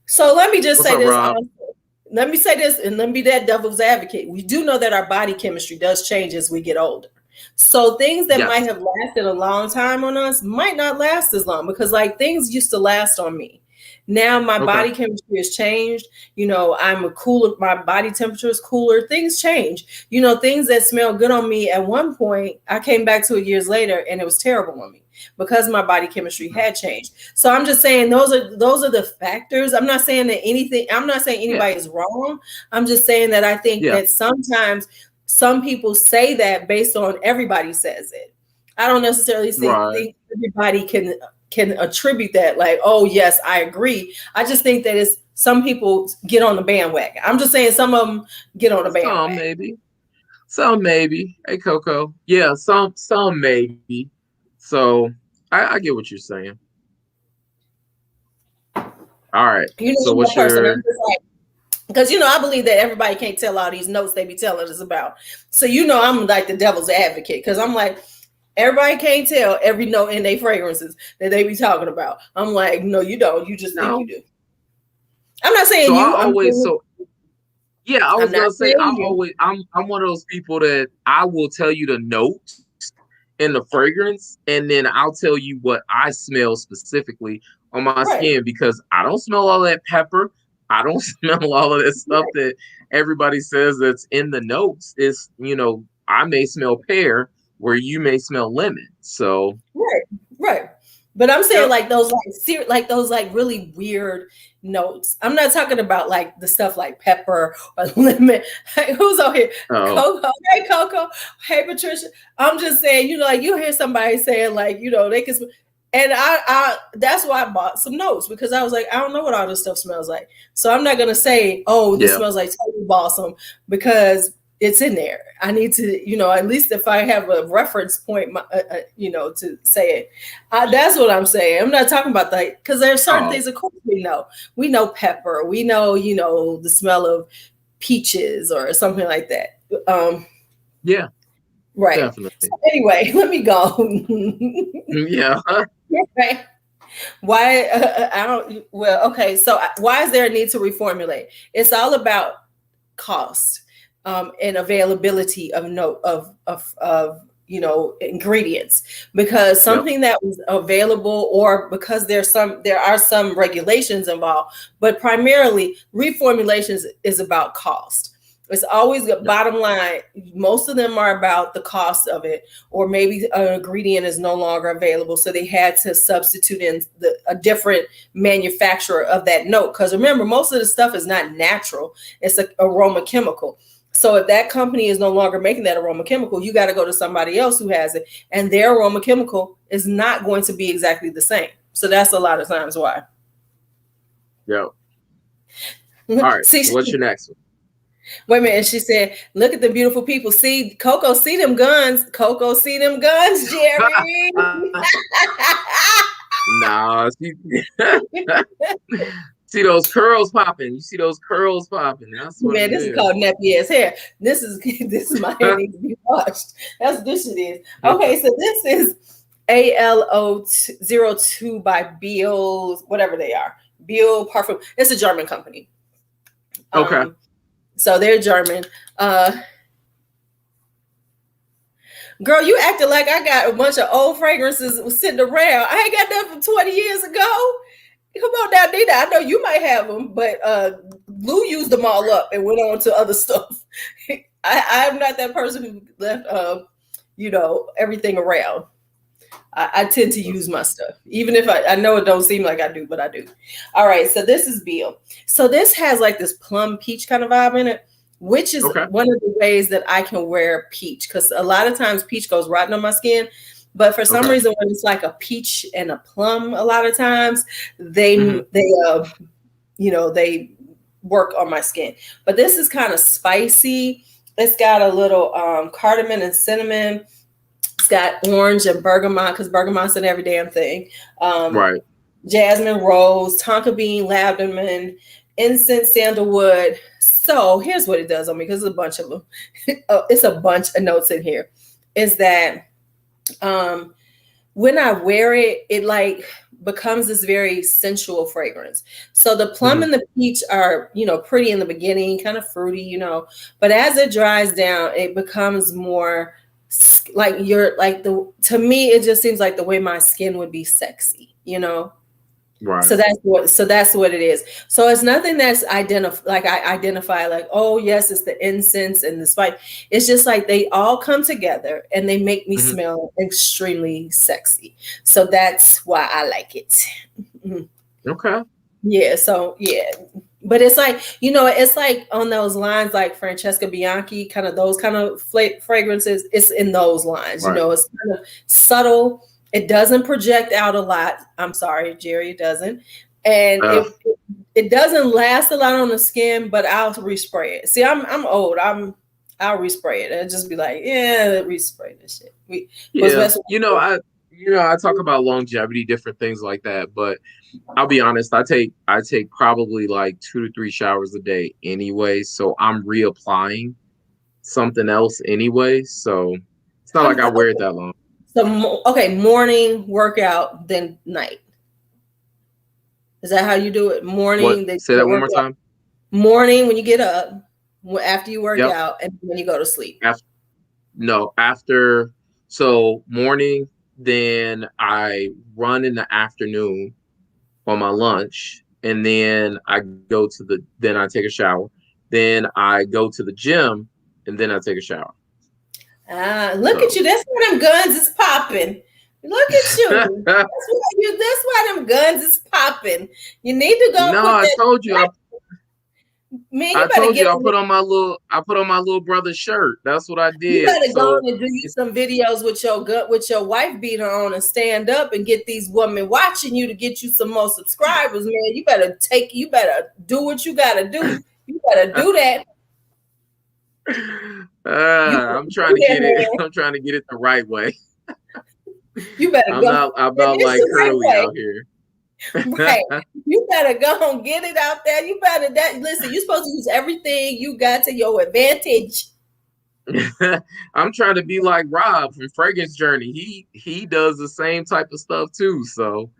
So let me just What's say up, this. Rob? Let me say this, and let me be that devil's advocate. We do know that our body chemistry does change as we get older. So things that might Yes. have lasted a long time on us might not last as long, because like things used to last on me. Now my Okay. body chemistry has changed. You know, I'm a cooler, my body temperature is cooler. Things change. You know, things that smell good on me at one point, I came back to it years later and it was terrible on me because my body chemistry had changed. So I'm just saying those are the factors. I'm not saying that anything, I'm not saying Yeah. anybody is wrong. I'm just saying that I think Yeah. that sometimes some people say that based on everybody says it. I don't necessarily think everybody can attribute that, like, oh yes, I agree. I just think that it's some people get on the bandwagon. I'm just saying some of them get on the bandwagon. Some maybe. Hey, Coco. Yeah, some maybe. So I get what you're saying. All right. You know, So I'm what's that person. I'm your? just like, because you know, I believe that everybody can't tell all these notes they be telling us about. So you know, I'm like the devil's advocate, because I'm like, everybody can't tell every note in their fragrances that they be talking about. I'm like, no, you don't. You just think you No. do. I'm not saying So I you. always yeah, I I'm was not gonna say saying you. I'm one of those people that I will tell you the notes in the fragrance, and then I'll tell you what I smell specifically on my Right. skin, because I don't smell all that pepper. I don't smell all of that stuff Right. that everybody says that's in the notes. Is, I may smell pear where you may smell lemon. So Right. Right. But I'm saying yep. like those like really weird notes. I'm not talking about like the stuff like pepper or lemon. Hey, who's on here? Oh Coco. Hey Coco. Hey Patricia. I'm just saying, you know, like you hear somebody saying like, you know, they can and I that's why I bought some notes, because I was like, I don't know what all this stuff smells like. So I'm not gonna say, oh, this yeah. smells like Total Balsam, because it's in there. I need to, you know, at least if I have a reference point, you know, to say it. That's what I'm saying. I'm not talking about that, because there's certain Oh things, of course, we know. We know pepper. We know, you know, the smell of peaches or something like that. yeah, Right. So definitely. anyway, let me go. Yeah. Right. Why? I don't. Well, okay. So why is there a need to reformulate? It's all about cost, and availability of you know, ingredients, because Yep. something that was available, or because there are some regulations involved, but primarily reformulations is about cost. It's always the Yep. bottom line. Most of them are about the cost of it, or maybe an ingredient is no longer available, so they had to substitute in a different manufacturer of that note. Because remember, most of the stuff is not natural. It's an aroma chemical. So if that company is no longer making that aroma chemical, you got to go to somebody else who has it, and their aroma chemical is not going to be exactly the same. So that's a lot of times why. Yep. All right. See, So what's your next one? wait a minute. And she said, look at the beautiful people. See, Coco, see them guns. Coco, see them guns, Jerry. Nah, see those curls popping. You see those curls popping. That's what Man, it this is is. called nappy ass hair. This is my hair needs to be washed. That's what this shit is. Okay, so this is ALO02 by Biel, whatever they are. Biel Parfum. It's a German company. Okay. So they're German. Girl, you acted like I got a bunch of old fragrances sitting around. I ain't got that from 20 years ago. Come on now, Nina. I know you might have them, but Lou used them all up and went on to other stuff. I'm not that person who left, you know, everything around. I tend to use my stuff, even if I know it don't seem like I do, but I do. All right, so this is Beal. So this has like this plum peach kind of vibe in it, which is one of the ways that I can wear peach, because a lot of times peach goes rotten on my skin. But for some reason, when it's like a peach and a plum, a lot of times they work on my skin. But this is kind of spicy. It's got a little cardamom and cinnamon. It's got orange and bergamot, because bergamot's in every damn thing. Jasmine, rose, tonka bean, lavender, incense, sandalwood. So here's what it does on me, because it's a bunch of them. It's a bunch of notes in here. Is that when I wear it, it like becomes this very sensual fragrance. So the plum and the peach are, pretty in the beginning, kind of fruity, but as it dries down, it becomes more like to me, it just seems like the way my skin would be sexy, Right. So that's what it is. So it's nothing that's I identify like, oh yes, it's the incense and the spice. It's just like they all come together and they make me smell extremely sexy. So that's why I like it. Okay. Yeah. So yeah. But it's like, it's like on those lines, like Francesca Bianchi, kind of those kind of fragrances. It's in those lines, right. It's kind of subtle. It doesn't project out a lot. I'm sorry, Jerry, it doesn't. And it doesn't last a lot on the skin, but I'll respray it. See, I'm old. I'll respray it. I'll just be like, yeah, respray this shit. I talk about longevity, different things like that, but I'll be honest, I take probably like 2 to 3 showers a day anyway, so I'm reapplying something else anyway, so it's not like I wear it that long. So morning workout, then night. Is that how you do it? Morning. Say that one more time. Morning when you get up, after you work out, and when you go to sleep. After. So morning, then I run in the afternoon on my lunch, and then I take a shower, then I go to the gym, and then I take a shower. Look at you. That's why them guns is popping. Look at you. That's why them guns is popping. You need to go. No, I told you. I told you I put on my little brother's shirt. That's what I did. You better go and do some videos with your wife beater on and stand up and get these women watching you to get you some more subscribers, man. You better do what you gotta do. You better do that. I'm trying to get it. I'm trying to get it the right way. You better go. I'm not like Curly out here. Right. You better go and get it out there. You better listen, you're supposed to use everything you got to your advantage. I'm trying to be like Rob from Fragrance Journey. He does the same type of stuff too. So,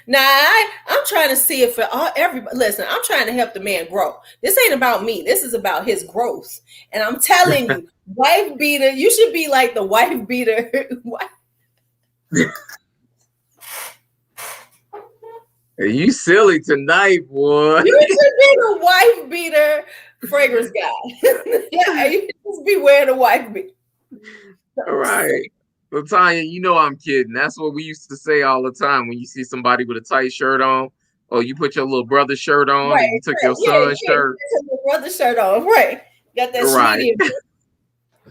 Now I'm trying to see if everybody listen. I'm trying to help the man grow. This ain't about me. This is about his growth. And I'm telling you, wife beater. You should be like the wife beater. You silly tonight, boy. You should be the wife beater fragrance guy. Yeah, you just be wearing a wife beater. All right. Well, Tanya, I'm kidding. That's what we used to say all the time when you see somebody with a tight shirt on, or you put your little brother's shirt on, and you took your son's shirt. You took your brother's shirt on, right? Got that sweetie.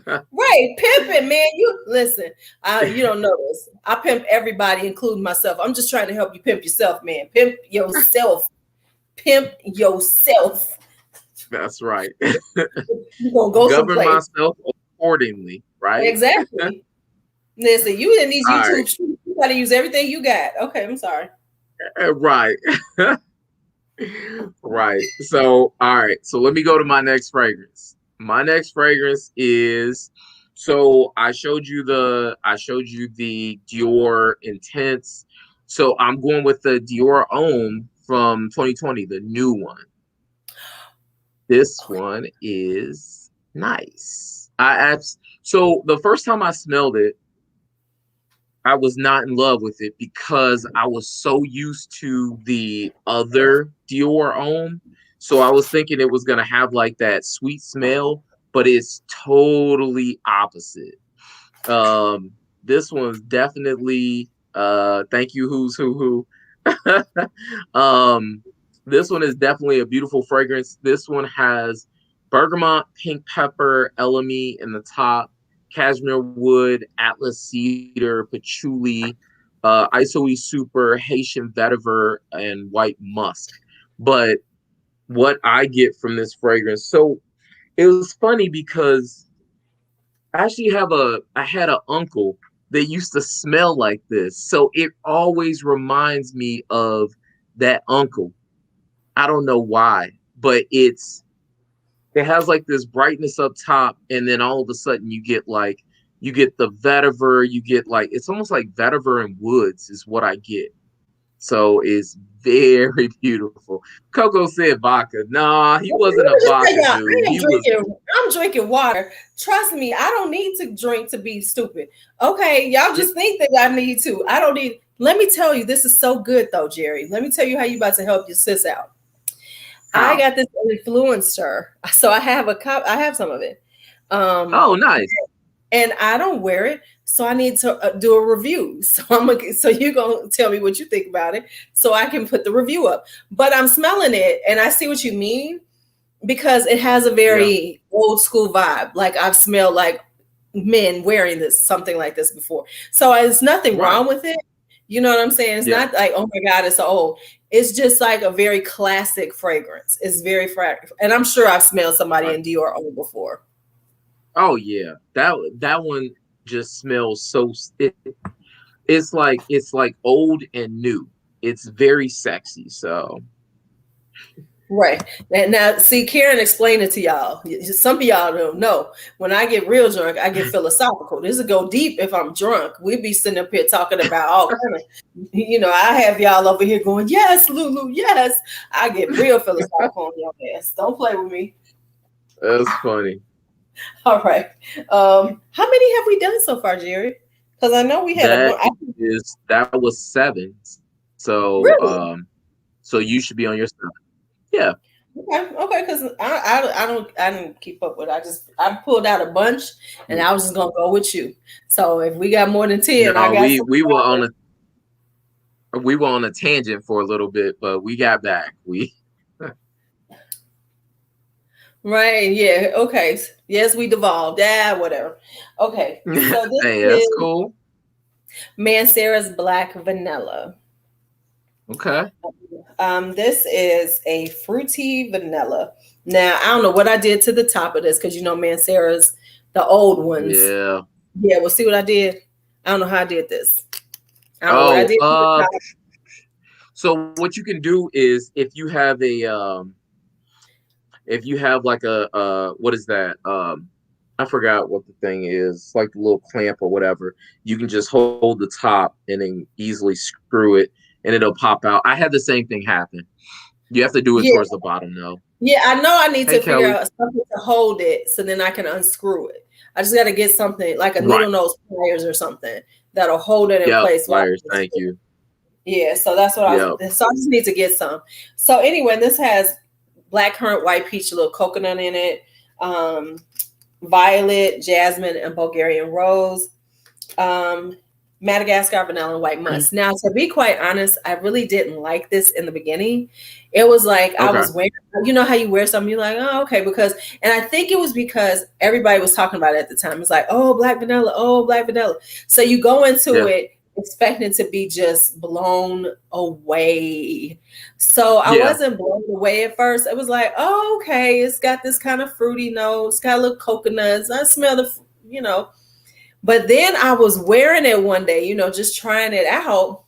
Right, pimping, man. You listen. You don't know this. I pimp everybody, including myself. I'm just trying to help you pimp yourself, man. Pimp yourself. Pimp yourself. That's right. You're gonna go govern myself accordingly, right? Exactly. Listen, you in these YouTube streets, you gotta use everything you got. Okay, I'm sorry. Right. Right. So, all right. So let me go to my next fragrance. My next fragrance is, so I showed you the Dior Intense. So I'm going with the Dior Homme from 2020, the new one. This one is nice. So the first time I smelled it, I was not in love with it because I was so used to the other Dior Homme. So I was thinking it was going to have like that sweet smell, but it's totally opposite. This one's definitely thank you who's who. um this one is definitely a beautiful fragrance. This one has bergamot, pink pepper, elemi in the top, cashmere wood, atlas cedar, patchouli, isoe super, Haitian vetiver, and white musk. But what I get from this fragrance, so it was funny because I had an uncle that used to smell like this. So it always reminds me of that uncle. I don't know why, but it has like this brightness up top, and then all of a sudden you get the vetiver, you get like it's almost like vetiver and woods is what I get. So it's very beautiful. Coco said vodka. Nah, he wasn't a vodka dude. He was I'm drinking water. Trust me, I don't need to drink to be stupid. Okay, y'all just think that I need to. I don't need. Let me tell you, this is so good though, Jerry. Let me tell you how you about to help your sis out. How? I got this influencer, so I have a cup. I have some of it. Oh, nice. And I don't wear it, so I need to do a review. So you're gonna tell me what you think about it, so I can put the review up. But I'm smelling it, and I see what you mean because it has a very old school vibe. Like I've smelled like men wearing something like this before. So there's nothing wrong with it. You know what I'm saying? It's not like, oh my God, it's old. It's just like a very classic fragrance. It's very fragrant, and I'm sure I've smelled somebody in Dior old before. Oh yeah, that one just smells so. It's like old and new. It's very sexy. So. Right. And now, see, Karen explained it to y'all. Some of y'all don't know. When I get real drunk, I get philosophical. This will go deep if I'm drunk. We'd be sitting up here talking about all kind of, I have y'all over here going, yes, LuuLuu, yes. I get real philosophical on your ass. Don't play with me. That's funny. All right. How many have we done so far, Jerry? Because I know we had that was 7. So really? So you should be on your 7. Yeah. Okay. Because I didn't keep up with it. I pulled out a bunch, and I was just gonna go with you. So if we got more than 10, no, we were on a tangent for a little bit, but we got back. Right. Yeah. Okay. Yes, we devolved. Yeah. Whatever. Okay. So this that's cool. Mancera's Black Vanilla. Okay. This is a fruity vanilla. Now, I don't know what I did to the top of this because Mancera's, the old ones. Yeah. Yeah, well, see what I did? I don't know how I did this. I don't know what I did to the top. So what you can do is if you have like a what is that? I forgot what the thing is, like a little clamp or whatever. You can just hold the top and then easily screw it and it'll pop out. I had the same thing happen. You have to do it towards the bottom though. Yeah, I know I need to figure out something to hold it so then I can unscrew it. I just got to get something like a needle nose pliers or something that'll hold it in place. Pliers, thank you. Yeah, so that's what so I just need to get some. So anyway, this has black currant, white peach, a little coconut in it, violet, jasmine, and Bulgarian rose, Madagascar vanilla, and white musk. Now, to be quite honest, I really didn't like this in the beginning. It was like I was wearing, how you wear something, you're like, oh, okay, and I think it was because everybody was talking about it at the time. It's like, oh, black vanilla. So you go into it expecting to be just blown away. So I wasn't blown away at first. It was like, oh, okay, it's got this kind of fruity note. It's got a little coconuts. I smell the, But then I was wearing it one day, just trying it out.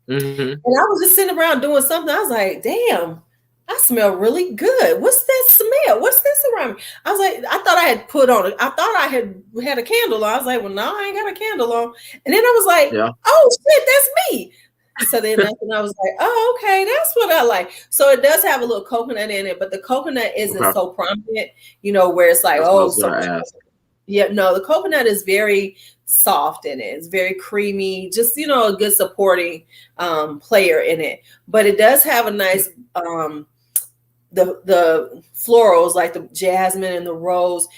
Mm-hmm. And I was just sitting around doing something. I was like, damn, I smell really good. What's that smell? What's this around me? I was like, I thought I had put on it. I thought I had a candle on. I was like, well, no, I ain't got a candle on. And then I was like, oh shit, that's me. So then I was like, oh, okay, that's what I like. So it does have a little coconut in it, but the coconut isn't so prominent, where it's like, the coconut is very soft in it. It's very creamy, just, a good supporting player in it. But it does have a nice, the florals like the jasmine and the rose.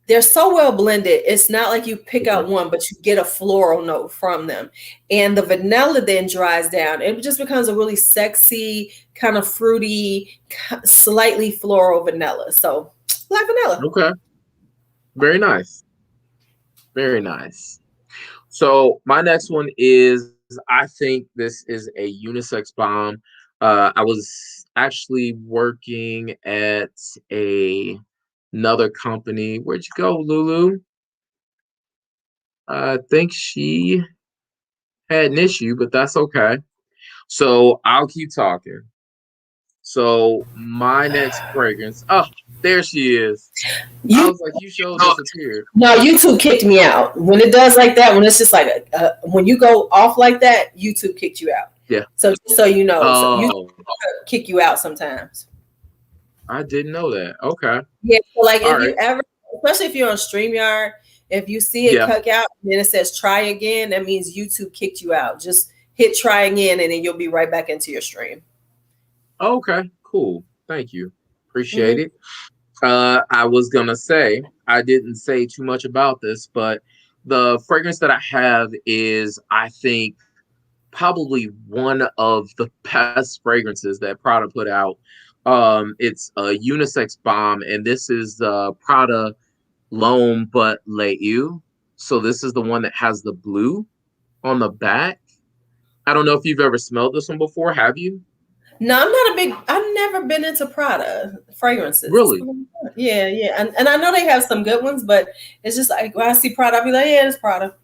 they're so well blended. It's not like you pick out one, but you get a floral note from them. And the vanilla then dries down. It just becomes a really sexy, kind of fruity, slightly floral vanilla. So, like vanilla. Okay. Very nice. Very nice. So my next one is, I think this is a unisex bomb. I was actually working at another company. Where'd you go, LuuLuu? I think she had an issue, but that's okay. So I'll keep talking. So my next fragrance. Oh, there she is. I was like, you show disappeared. No, YouTube kicked me out. When it does like that, when it's just like when you go off like that, YouTube kicked you out. Yeah. So just so you know, so Oh, YouTube kick you out sometimes. I didn't know that. Okay. Yeah. So like All if right. you ever, especially if you're on StreamYard, if you see it cut out and then it says try again, that means YouTube kicked you out. Just hit try again and then you'll be right back into your stream. Okay, cool. Thank you. Appreciate it. I was gonna say, I didn't say too much about this, but the fragrance that I have is, I think, probably one of the best fragrances that Prada put out. It's a unisex bomb, and this is the Prada L'Homme but LuuLuu. So this is the one that has the blue on the back. I don't know if you've ever smelled this one before. Have you? No, I'm not a big. I've never been into Prada fragrances. Really? Yeah, and I know they have some good ones, but it's just like when I see Prada, I'll be like, yeah, it's Prada.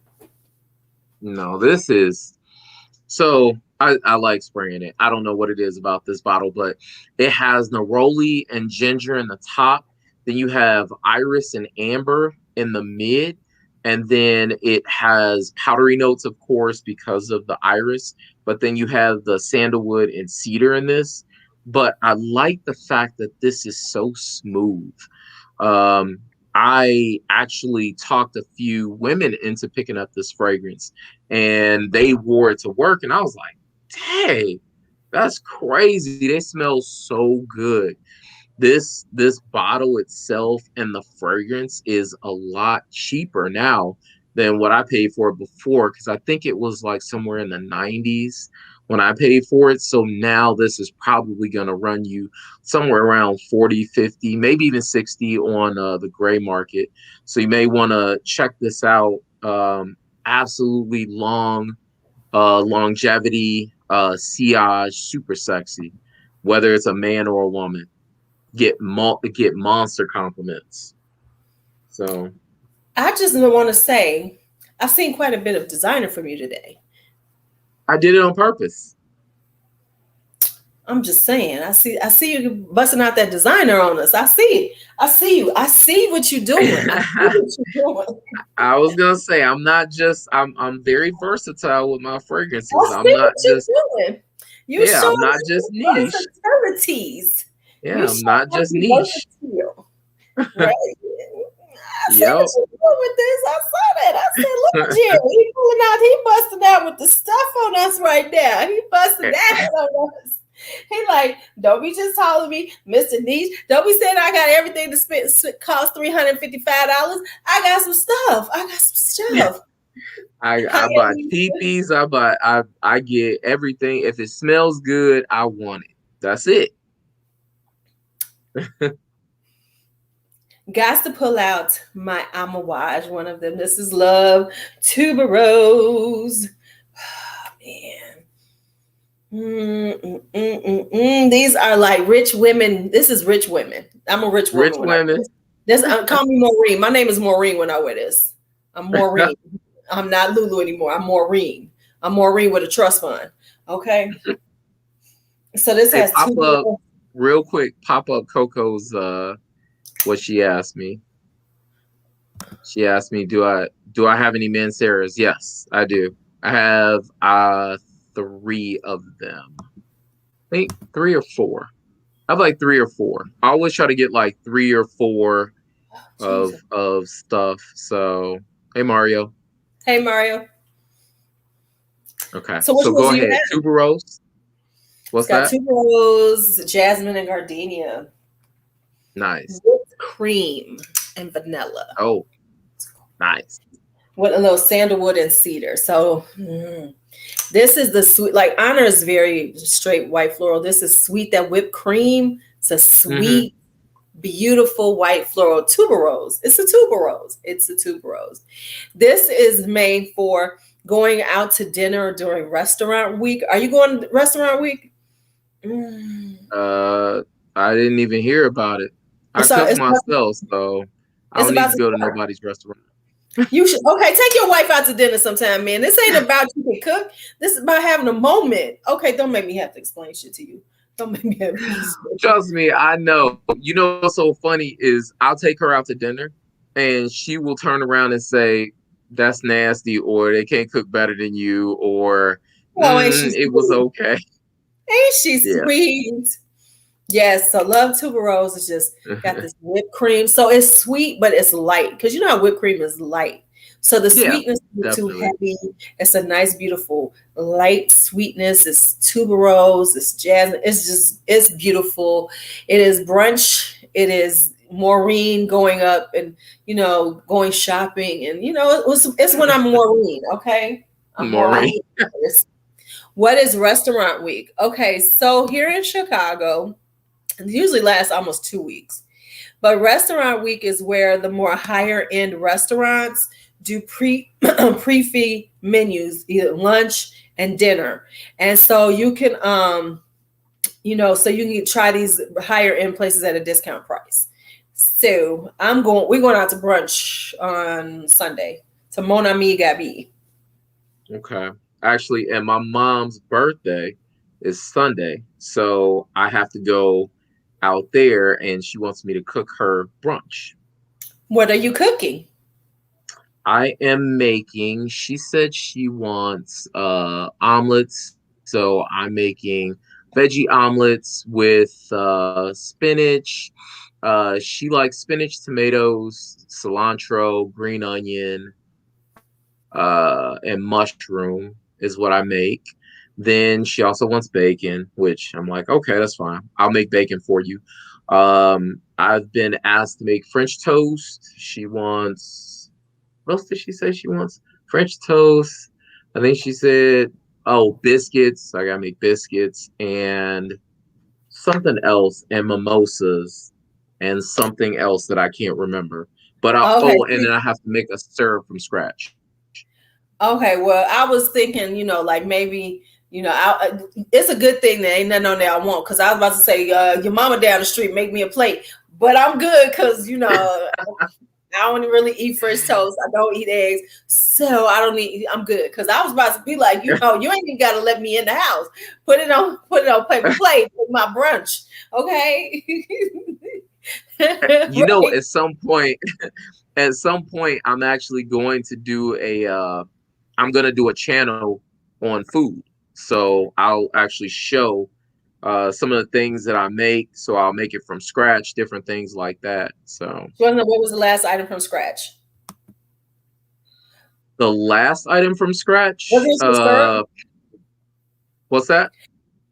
No, this is so. I like spraying it. I don't know what it is about this bottle, but it has neroli and ginger in the top. Then you have iris and amber in the mid, and then it has powdery notes, of course, because of the iris. But then you have the sandalwood and cedar in this. But I like the fact that this is so smooth. I actually talked a few women into picking up this fragrance, and they wore it to work, and I was like, dang, that's crazy. They smell so good. This bottle itself and the fragrance is a lot cheaper now than what I paid for it before, because I think it was like somewhere in the 90s when I paid for it. So now this is probably going to run you somewhere around 40, 50, maybe even 60 on the gray market. So you may want to check this out. Absolutely long longevity, sillage, super sexy, whether it's a man or a woman. Get monster compliments. So I just want to say, I've seen quite a bit of designer from you today. I did it on purpose. I'm just saying. I see you busting out that designer on us. I see it. I see you. I see what you're doing. I see what you're doing. I was gonna say I'm very versatile with my fragrances. I'm not just doing. I'm not just niche. Yeah, I'm not just niche. Right? I see what you're doing with this. I saw that. I said, look at Jerry. He pulling out. He busting out with the stuff on us right now. He busting that on us. He like, don't be just calling me Mr. Niche. Don't be saying I got everything to spend cost $355. I got some stuff. I buy teepees. I get everything. If it smells good, I want it. That's it. Got to pull out my Amouage, one of them. This is Love Tuberose. Oh, man. These are like rich women. This is rich women. I'm a rich woman. Rich women. Call me Maureen. My name is Maureen when I wear this. I'm Maureen. I'm not LuuLuu anymore. I'm Maureen. I'm Maureen with a trust fund. Okay. So this has two. Real quick, pop up Coco's what she asked me. She asked me, do I have any Manceras? Yes, I do. I have 3 of them. I think 3 or 4. I have like 3 or 4. I always try to get like 3 or 4 of stuff. So hey Mario. Hey Mario. Okay. So go ahead. Tuberose. What's that? Tuberose, jasmine, and gardenia. Nice. Whipped cream. and vanilla. Oh, nice. With a little sandalwood and cedar. So this is the sweet, like Honor is very straight white floral. This is sweet, that whipped cream. It's a sweet, beautiful white floral tuberose. It's a tuberose. It's a tuberose. This is made for going out to dinner during restaurant week. Are you going to restaurant week? I didn't even hear about it. I cook myself, so I don't need to go to nobody's restaurant. You should. Okay, take your wife out to dinner sometime, man. This ain't about you can cook. This is about having a moment. Okay, don't make me have to explain shit to you. Don't make me have to. Trust me, I know. You know what's so funny is I'll take her out to dinner, and she will turn around and say, "That's nasty," or "They can't cook better than you," or "It was okay." Ain't she sweet? Yes, so love tuberose is just got this whipped cream. So it's sweet, but it's light. Because you know how whipped cream is light. So the sweetness is too heavy. It's a nice, beautiful, light sweetness. It's tuberose, it's jasmine. It's beautiful. It is brunch. It is Maureen going up and, going shopping. And, it's when I'm Maureen, okay? I'm Maureen. What is restaurant week? Okay, so here in Chicago, it usually lasts almost 2 weeks. But restaurant week is where the more higher end restaurants do pre-fee menus, either lunch and dinner. And so you can so you can try these higher end places at a discount price. So we're going out to brunch on Sunday to Mon Ami Gabi. Okay. Actually, and my mom's birthday is Sunday, so I have to go out there, and she wants me to cook her brunch. What are you cooking? I am making, she said she wants omelets, so I'm making veggie omelets with spinach. She likes spinach, tomatoes, cilantro, green onion, and mushroom is what I make. Then she also wants bacon, which I'm like, okay, that's fine. I'll make bacon for you. I've been asked to make French toast. She wants, what else did she say she wants? French toast. I think she said, biscuits. I gotta make biscuits and something else, and mimosas and something else that I can't remember. But and then I have to make a syrup from scratch. Okay, well, I was thinking, like maybe, it's a good thing there ain't nothing on there I want, because I was about to say, your mama down the street, make me a plate. But I'm good because, I don't really eat French toast. I don't eat eggs. So I'm good. Because I was about to be like, you ain't even got to let me in the house. Put it on paper plate with my brunch. Okay. At some point, I'm actually going to do I'm going to do a channel on food. So I'll actually show some of the things that I make. So I'll make it from scratch, different things like that. So what was the last item from scratch? The last item from scratch? What's that?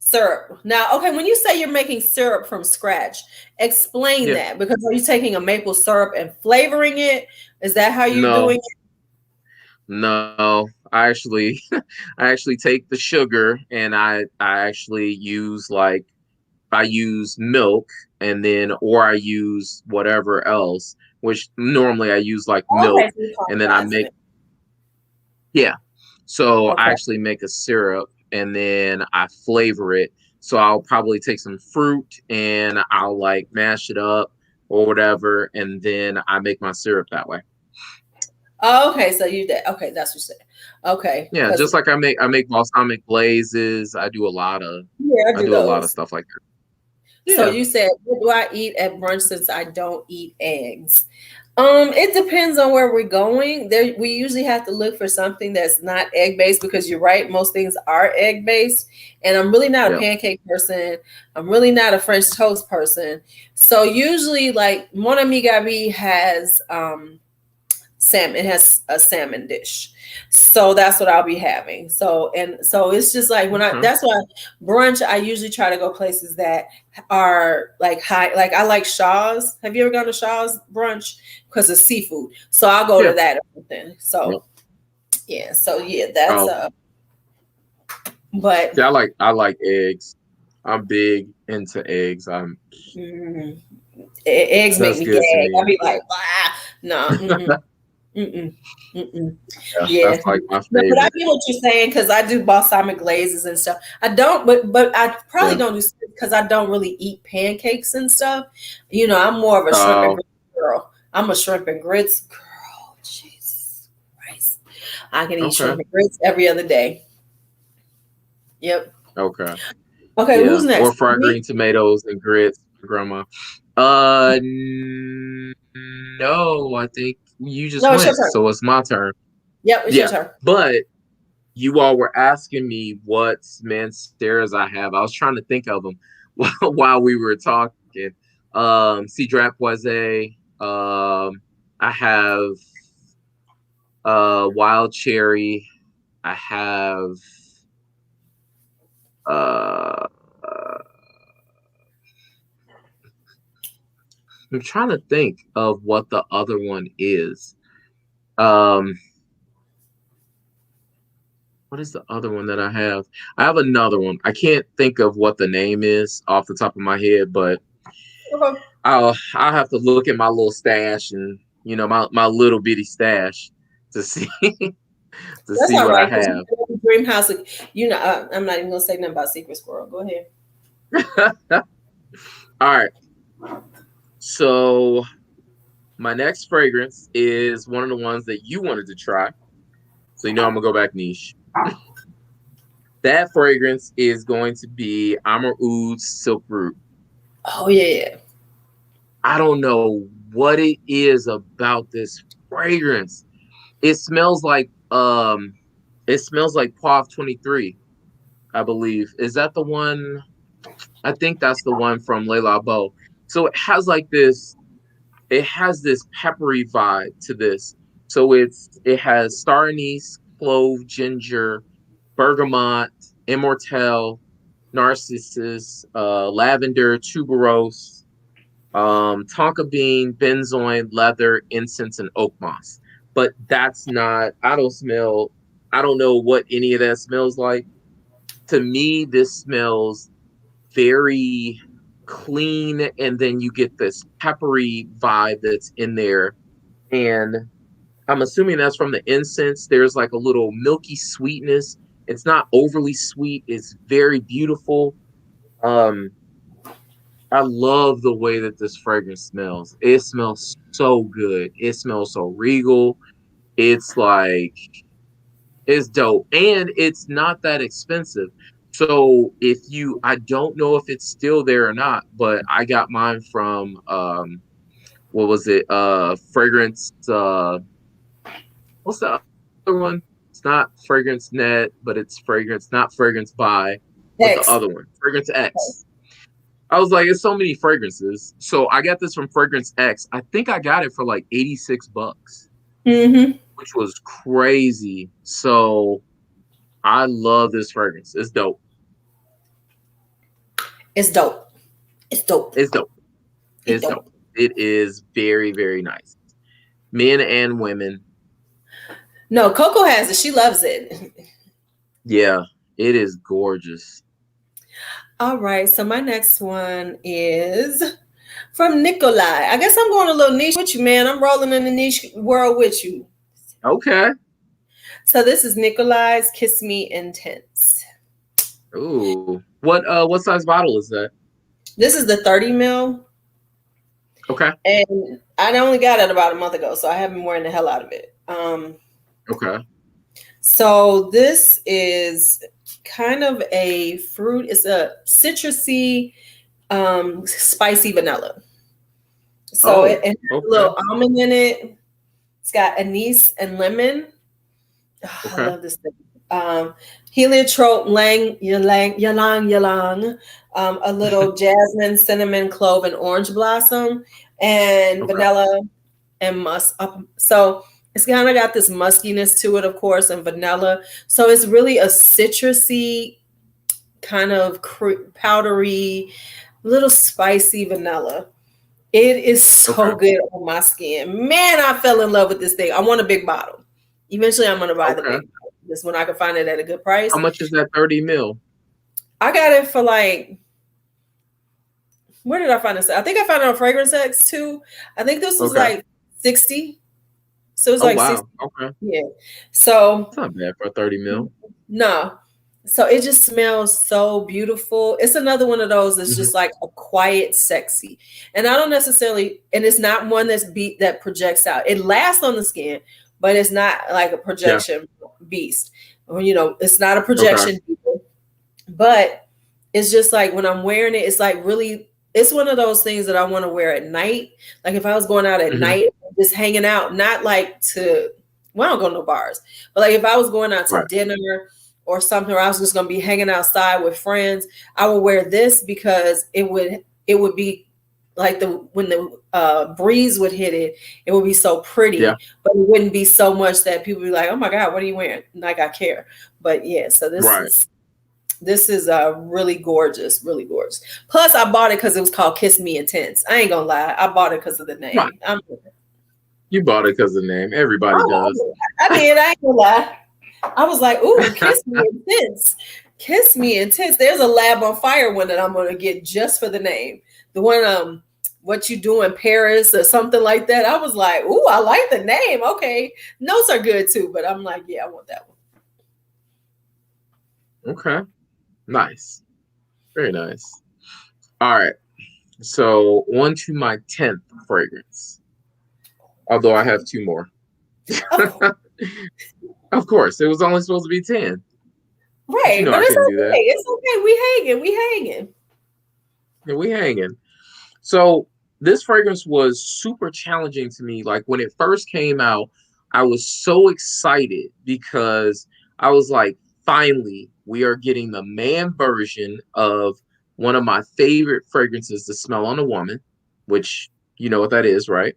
Syrup. Now, okay, when you say you're making syrup from scratch, explain that. Because are you taking a maple syrup and flavoring it? Is that how you're doing it? No, I actually take the sugar and I actually use I use milk, and then or I use whatever else, which normally I use milk, and then I make so I actually make a syrup and then I flavor it. So I'll probably take some fruit and I'll mash it up or whatever, and then I make my syrup that way. Oh, okay, so you did. Okay, that's what you said. Okay. Yeah, just like I make balsamic glazes. I do a lot of I do a lot of stuff like that. Yeah. So you said, what do I eat at brunch since I don't eat eggs? It depends on where we're going. We usually have to look for something that's not egg-based, because you're right, most things are egg-based. And I'm really not a pancake person. I'm really not a French toast person. So usually Mon Ami Gabi has salmon. It has a salmon dish. So that's what I'll be having. So it's just like that's why brunch, I usually try to go places that are like high. Like I like Shaw's. Have you ever gone to Shaw's brunch? Because of seafood. So I'll go to that. So yeah. So yeah, that's but yeah, I like eggs. I'm big into eggs. Eggs make That's me good to gag. I'll me. be like, no. Yeah. That's like my No, but I favorite. get what you're saying because I do balsamic glazes and stuff. I don't, but I probably don't do because I don't really eat pancakes and stuff. I'm more of a shrimp and grits girl. I'm a shrimp and grits girl. Jesus Christ. I can eat shrimp and grits every other day. Yep. Okay. Okay, who's next? Or fried green tomatoes and grits, grandma. No, I think you just No, it's your went, turn. so it's my turn. Yep, it's your turn. But you all were asking me what Manceras I have. I was trying to think of them while we were talking. Cedrat Poise. I have wild cherry. I have I'm trying to think of what the other one is. What is the other one that I have? I have another one. I can't think of what the name is off the top of my head, but I'll have to look at my little stash and my little bitty stash to see That's see all what I right. have. Dream house. I'm not even gonna say nothing about Secret Squirrel. Go ahead. All right. So my next fragrance is one of the ones that you wanted to try. So I'm gonna go back niche. That fragrance is going to be Amar Oud's Silk Root. Oh yeah. I don't know what it is about this fragrance. It smells like Poivre 23, I believe. Is that the one? I think that's the one from Le Labo. So it has this peppery vibe to this. So it has star anise, clove, ginger, bergamot, immortelle, narcissus, lavender, tuberose, tonka bean, benzoin, leather, incense, and oak moss. But that's not. I don't know what any of that smells like. To me, this smells very clean, and then you get this peppery vibe that's in there. And I'm assuming that's from the incense. There's like a little milky sweetness. It's not overly sweet. It's very beautiful. I love the way that this fragrance smells. It smells so good. It smells so regal. It's like it's dope, and it's not that expensive. So I don't know if it's still there or not, but I got mine from what was it? Fragrance. What's the other one? It's not Fragrance Net, but it's not Fragrance By. What's the other one? Fragrance X. I was like, it's so many fragrances. So I got this from Fragrance X. I think I got it for like $86, which was crazy. So I love this fragrance. It's dope. It's dope. It's dope. It's dope. It's dope. It is very, very nice. Men and women. No, Coco has it. She loves it. Yeah, it is gorgeous. All right. So my next one is from Nikolai. I guess I'm going a little niche with you, man. I'm rolling in the niche world with you. Okay. So this is Nikolai's Kiss Me Intense. Ooh. What size bottle is that? This is the 30 ml. Okay. And I only got it about a month ago, so I haven't been wearing the hell out of it. Okay. So this is kind of a fruit. It's a citrusy, spicy vanilla. So it has a little almond in it. It's got anise and lemon. Oh, I love this thing. Heliotrope, ylang, a little jasmine, cinnamon, clove, and orange blossom, and vanilla and musk. So It's kind of got this muskiness to it, of course, and vanilla. So it's really a citrusy, kind of powdery, little spicy vanilla. It is Okay. so good on my skin. Man, I fell in love with this thing. I want a big bottle. Eventually, I'm going to buy the Okay. big bottle. This when I can find it at a good price. How much is that 30 mil? I got it for like, where did I find this? I think I found it on Fragrance X too. I think this was Okay. like 60. So it's Oh like 60. wow. Okay. Yeah. So It's not bad for 30 mil. no. So it just smells so beautiful. It's another one of those that's Hmm. just like a quiet, sexy. And I don't necessarily, and it's not one that projects out. It lasts on the skin, but it's not like a Yeah. projection beast. Or, it's not a Okay. projection beast, but it's just like when I'm wearing it, it's like really, it's one of those things that I want to wear at night. Like if I was going out at Hmm. night, just hanging out, not like well, I don't go to no bars, but like if I was going out to Right. dinner or something, or I was just going to be hanging outside with friends, I would wear this because it would be like when the breeze would hit it, it would be so Yeah. pretty, but it wouldn't be so much that people would be like, "Oh my God, what are you wearing?" Like I care. But yeah, so this Right. is this is really gorgeous, really gorgeous. Plus, I bought it because it was called Kiss Me Intense. I ain't gonna lie, I bought it because of the Right. name. You bought it because of the name. Everybody does. I did. I ain't gonna lie. I was like, "Ooh, Kiss Me Intense, Kiss Me Intense." There's a Lab on Fire one that I'm gonna get just for the name. The one, what you do in Paris or something like that. I was like, "Ooh, I like the name." Okay, notes are good too, but I'm like, "Yeah, I want that one." Okay. Nice. Very nice. All right. So on to my 10th fragrance. Although I have two more. Of course. Of course, it was only supposed to be 10. But you Right, know but I it's couldn't do that. okay. It's okay. We hanging. We hanging. Yeah, we hanging. So this fragrance was super challenging to me. Like when it first came out, I was so excited because I was like, finally, we are getting the man version of one of my favorite fragrances to smell on a woman, which you know what that is, right?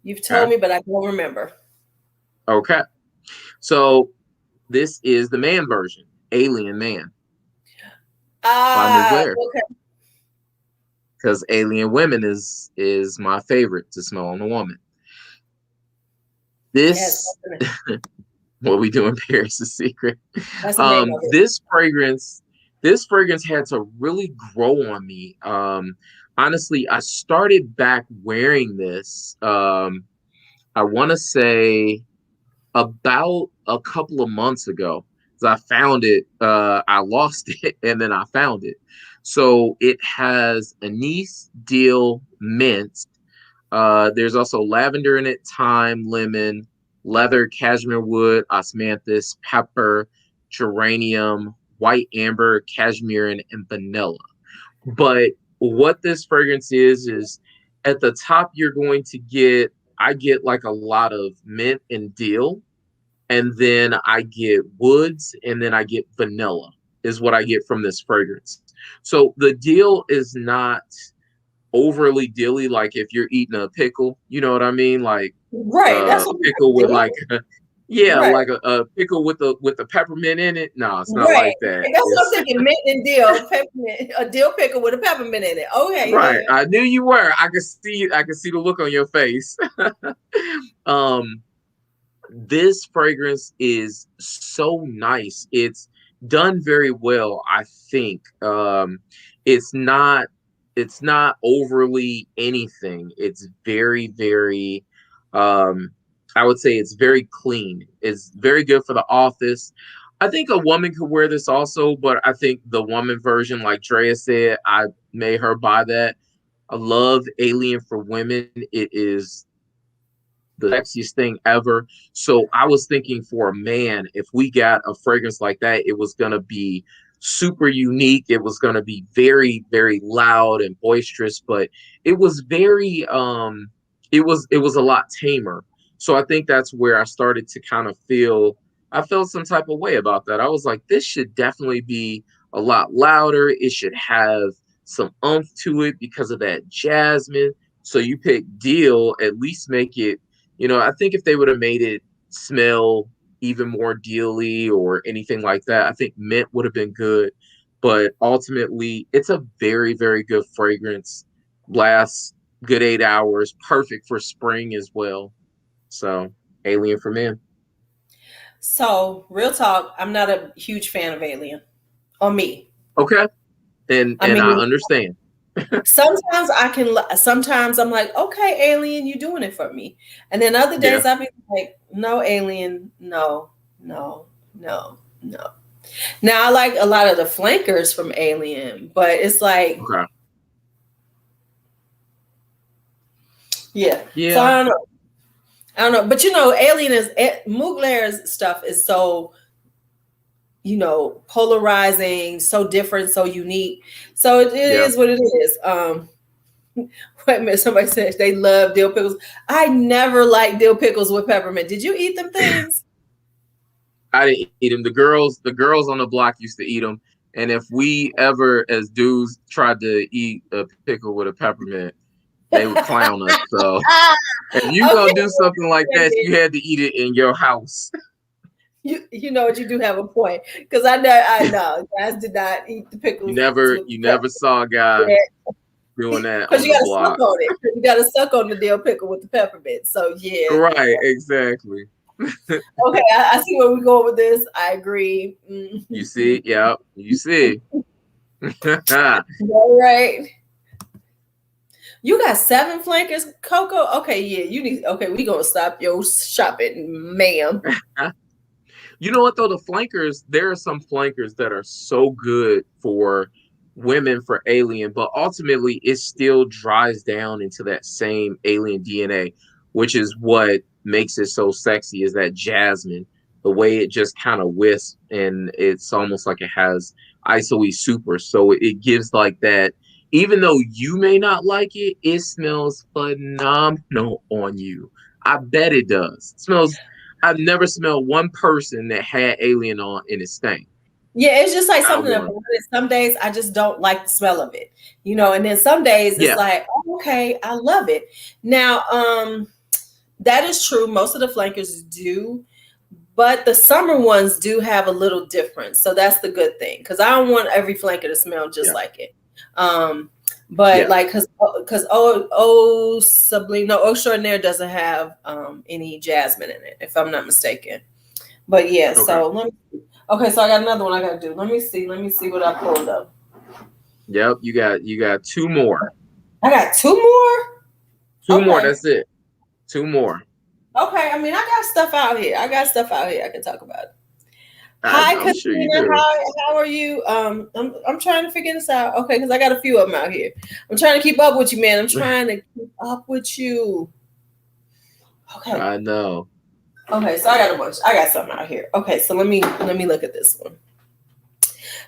You've told Okay. me, but I don't remember. Okay. So this is the man version, Alien Man by Ah, Mugler, okay. because Alien Women is my favorite to smell on a woman. Yes, This what we do in Paris is secret. that's the name of it. This fragrance had to really grow on me. Honestly, I started back wearing this. I want to say about a couple of months ago. I found it. I lost it, and then I found it. So it has anise, dill, mint. There's also lavender in it, thyme, lemon, leather, cashmere wood, osmanthus, pepper, geranium, white amber, cashmere, and vanilla. But what this fragrance is at the top you're going to get. I get like a lot of mint and dill, and then I get woods, and then I get vanilla is what I get from this fragrance. So the dill is not overly dilly, like if you're eating a pickle, you know what I mean? Like Right, that's a what pickle we with do. like yeah, Right, like a pickle with the peppermint in it. No, it's not right. like that. That's what I'm It's thinking. Mint and dill, peppermint, a dill pickle with a peppermint in it. Okay, right. yeah. I knew you were. I could see the look on your face. um this fragrance is so nice. It's done very well, I think. It's not it's not overly anything. It's very, very I would say it's very clean. It's very good for the office. I think a woman could wear this also, but I think the woman version, like Drea said, I made her buy that. I love Alien for Women. It is the sexiest thing ever. So I was thinking for a man, if we got a fragrance like that, it was gonna be super unique. It was gonna be very, very loud and boisterous, but it was very it was a lot tamer. So I think that's where I started to kind of feel I felt some type of way about that. I was like, this should definitely be a lot louder. It should have some umph to it because of that jasmine. So you pick deal, at least make it I think if they would have made it smell even more dealy or anything like that, I think mint would have been good. But ultimately, it's a very, very good fragrance. Lasts good 8 hours, perfect for spring as well. So, Alien for men. So, real talk, I'm not a huge fan of Alien. On me. Okay. And I I mean, understand. sometimes I'm like, okay, Alien, you doing it for me. And then other Yeah. days I'll be like, no, Alien, no, no, no, no. Now I like a lot of the flankers from Alien, but it's like, Okay. yeah. So Yeah. I don't know. I don't know. But Alien is Mugler's stuff is so, polarizing, so different, so unique. So it Yeah. is what it is. Wait a minute, somebody said they love dill pickles. I never liked dill pickles with peppermint. Did you eat them things? I didn't eat them. The girls on the block used to eat them. And if we ever, as dudes, tried to eat a pickle with a peppermint, they would clown us. So if you gonna Okay. do something like that, you had to eat it in your house. You know what, you do have a point, because I know guys did not eat the You pickles never with you peppermint. never saw a guy Yeah. doing that Because on you the got to suck block. on it. You got to suck on the dill pickle with the peppermint. So yeah. Right, exactly. Okay, I see where we're going with this. I agree. You see, yeah, you see. All right. You got 7 flankers, Coco. Okay, yeah. Okay, we gonna stop your shopping, ma'am. You know what though? There are some flankers that are so good for women for Alien, but ultimately it still dries down into that same Alien DNA, which is what makes it so sexy, is that jasmine. The way it just kind of wisps, and it's almost like it has ISOE super. So it gives like that, even though you may not like it, it smells phenomenal on you. I bet it does. It smells. I've never smelled one person that had Alien on in its stank. Yeah, it's just like Not something about one. it. Some days I just don't like the smell of it, and then some days it's Yeah. like, oh, okay, I love it. Now, that is true. Most of the flankers do, but the summer ones do have a little difference. So that's the good thing, because I don't want every flanker to smell just Yeah. like it. But Yeah. like, because oh Sublime, no, Extraordinaire doesn't have any jasmine in it, if I'm not mistaken. But yeah, Okay. so okay, so I got another one I gotta do. Let me see what I pulled up. Yep. You got two more. I got 2 more. Two more. Okay. That's it. Two more. Okay. I mean, I got stuff out here. I can talk about. Hi, I'm sure you Katrina. do. How are you? I'm trying to figure this out. Okay, because I got a few of them out here. I'm trying to keep up with you, man. I'm trying to keep up with you. Okay. I know. Okay, so I got a bunch. I got something out here. Okay, so let me look at this one.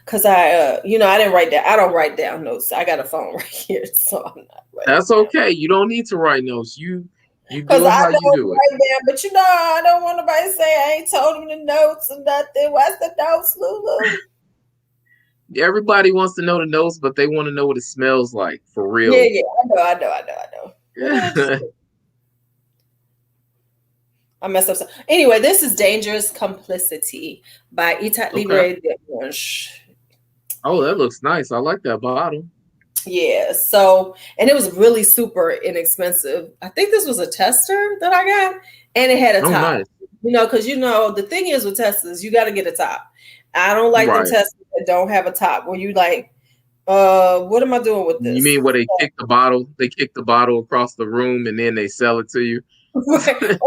Cause I didn't write down. I don't write down notes. I got a phone right here, so I'm not writing. That's okay. You don't need to write notes. You Because do it I how you don't do it. write down, but I don't want nobody to say I ain't told them the notes or nothing. What's the notes, LuuLuu? Everybody wants to know the notes, but they want to know what it smells like for Yeah, real. I know. What did I just do? I messed up. Anyway, this is Dangerous Complicity by Itat Okay. Libre de Blanche. Oh, that looks nice. I like that bottle. Yeah, so, and it was really super inexpensive. I think this was a tester that I got, and it had a Oh, top. nice. Because the thing is with testers, you got to get a top. I don't like them Right. testers that don't have a top. Where you like, what am I doing with You this? mean where they kick the bottle? They kick the bottle across the room and then they sell it to you. Or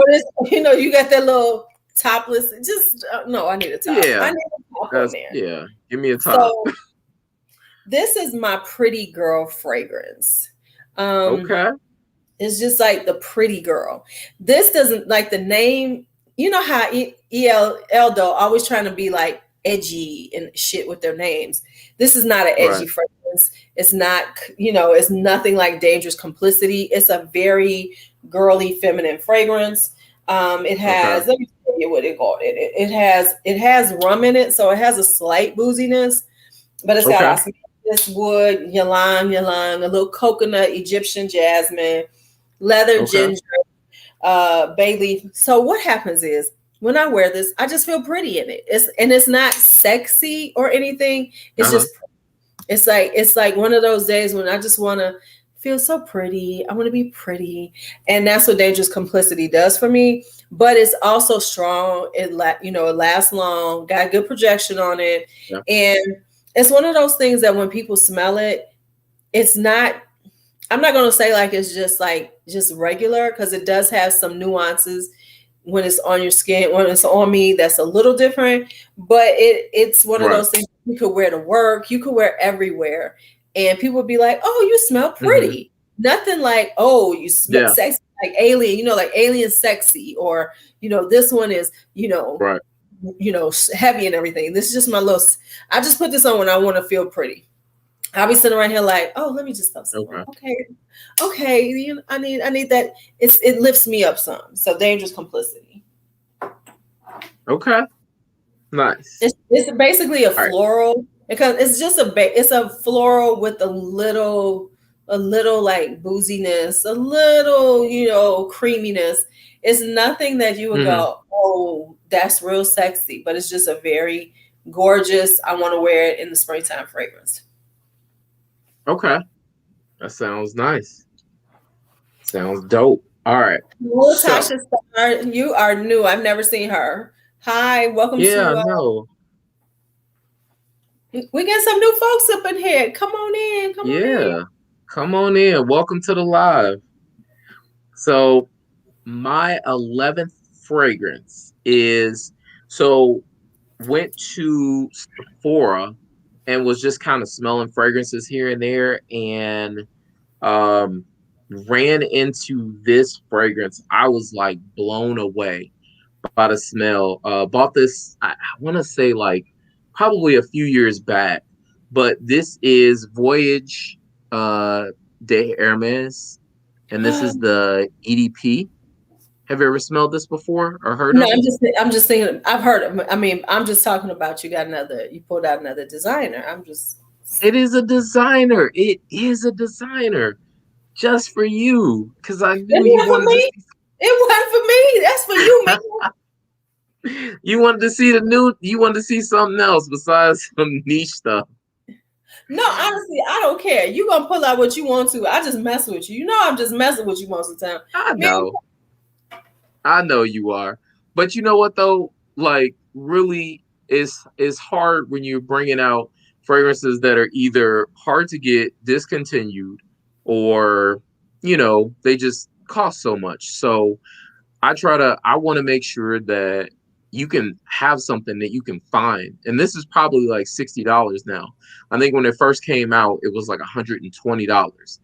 this, you got that little topless. Just no, I need a top. I Yeah, need a top on there. yeah. Give me a top. So this is my pretty girl fragrance. Okay. It's just like the pretty girl. This doesn't, like, the name. You know how Eldo always trying to be like edgy and shit with their names. This is not an edgy Right. fragrance. It's not, it's nothing like Dangerous Complicity. It's a very girly, feminine fragrance. It has, Okay. let me tell you what it called. It has rum in it, so it has a slight booziness, but it's got Okay. osmanthus wood, ylang, a little coconut, Egyptian jasmine, leather, Okay. ginger, bay leaf. So what happens is when I wear this, I just feel pretty in it. It's not sexy or anything. It's Uh-huh. just it's like one of those days when I just want to feel so pretty. I want to be pretty, and that's what Dangerous Complicity does for me. But it's also strong. It lasts long. Got good projection on it, Yeah. and it's one of those things that when people smell it, it's not. I'm not gonna say like it's just regular because it does have some nuances when it's on your skin, when it's on me, that's a little different. But it's one of Right. those things you could wear to work, you could wear everywhere, and people would be like, "Oh, you smell Mm-hmm. pretty." Nothing like, "Oh, you smell Yeah. sexy," like alien, like alien sexy, or this one is, Right. heavy and everything. This is just my little. I just put this on when I want to feel pretty. I'll be sitting around here like, oh, let me just throw some on. Okay. Okay. I need that. It lifts me up some. So Dangerous Complicity. Okay. Nice. It's basically a All right. floral because it's just it's a floral with a little like booziness, a little creaminess. It's nothing that you would Mm-hmm. go, oh, that's real sexy, but it's just a very gorgeous. I want to wear it in the springtime fragrance. Okay. That sounds nice. Sounds dope. All right. Well, So Tasha Star, you are new. I've never seen her. Hi, welcome yeah, to. no. We get some new folks up in here. Come on in. Come on in. Yeah. Come on in. Welcome to the live. So my 11th fragrance is so went to Sephora and was just kind of smelling fragrances here and there and um ran into this fragrance. I was like blown away by the smell. Bought this, I want to say like probably a few years back, but this is Voyage de Hermes, and this is the EDP. Have you ever smelled this before or heard No, of it? I'm just thinking. I've heard of. I mean, I'm just talking about you pulled out another designer. I'm just. It is a designer. It is a designer just for you because I It knew you wasn't for wanted to me. It wasn't for me. That's for you, man. see. You wanted to see the new. You wanted to see something else besides some niche stuff. No, honestly, I don't care. You gonna pull out what you want to. I just mess with you. You know, I'm just messing with you most of the time, I man. know. I know you are. But you know what though? Like really is hard when you're bringing out fragrances that are either hard to get discontinued or they just cost so much. So I want to make sure that you can have something that you can find. And this is probably like $60 now. I think when it first came out, it was like $120.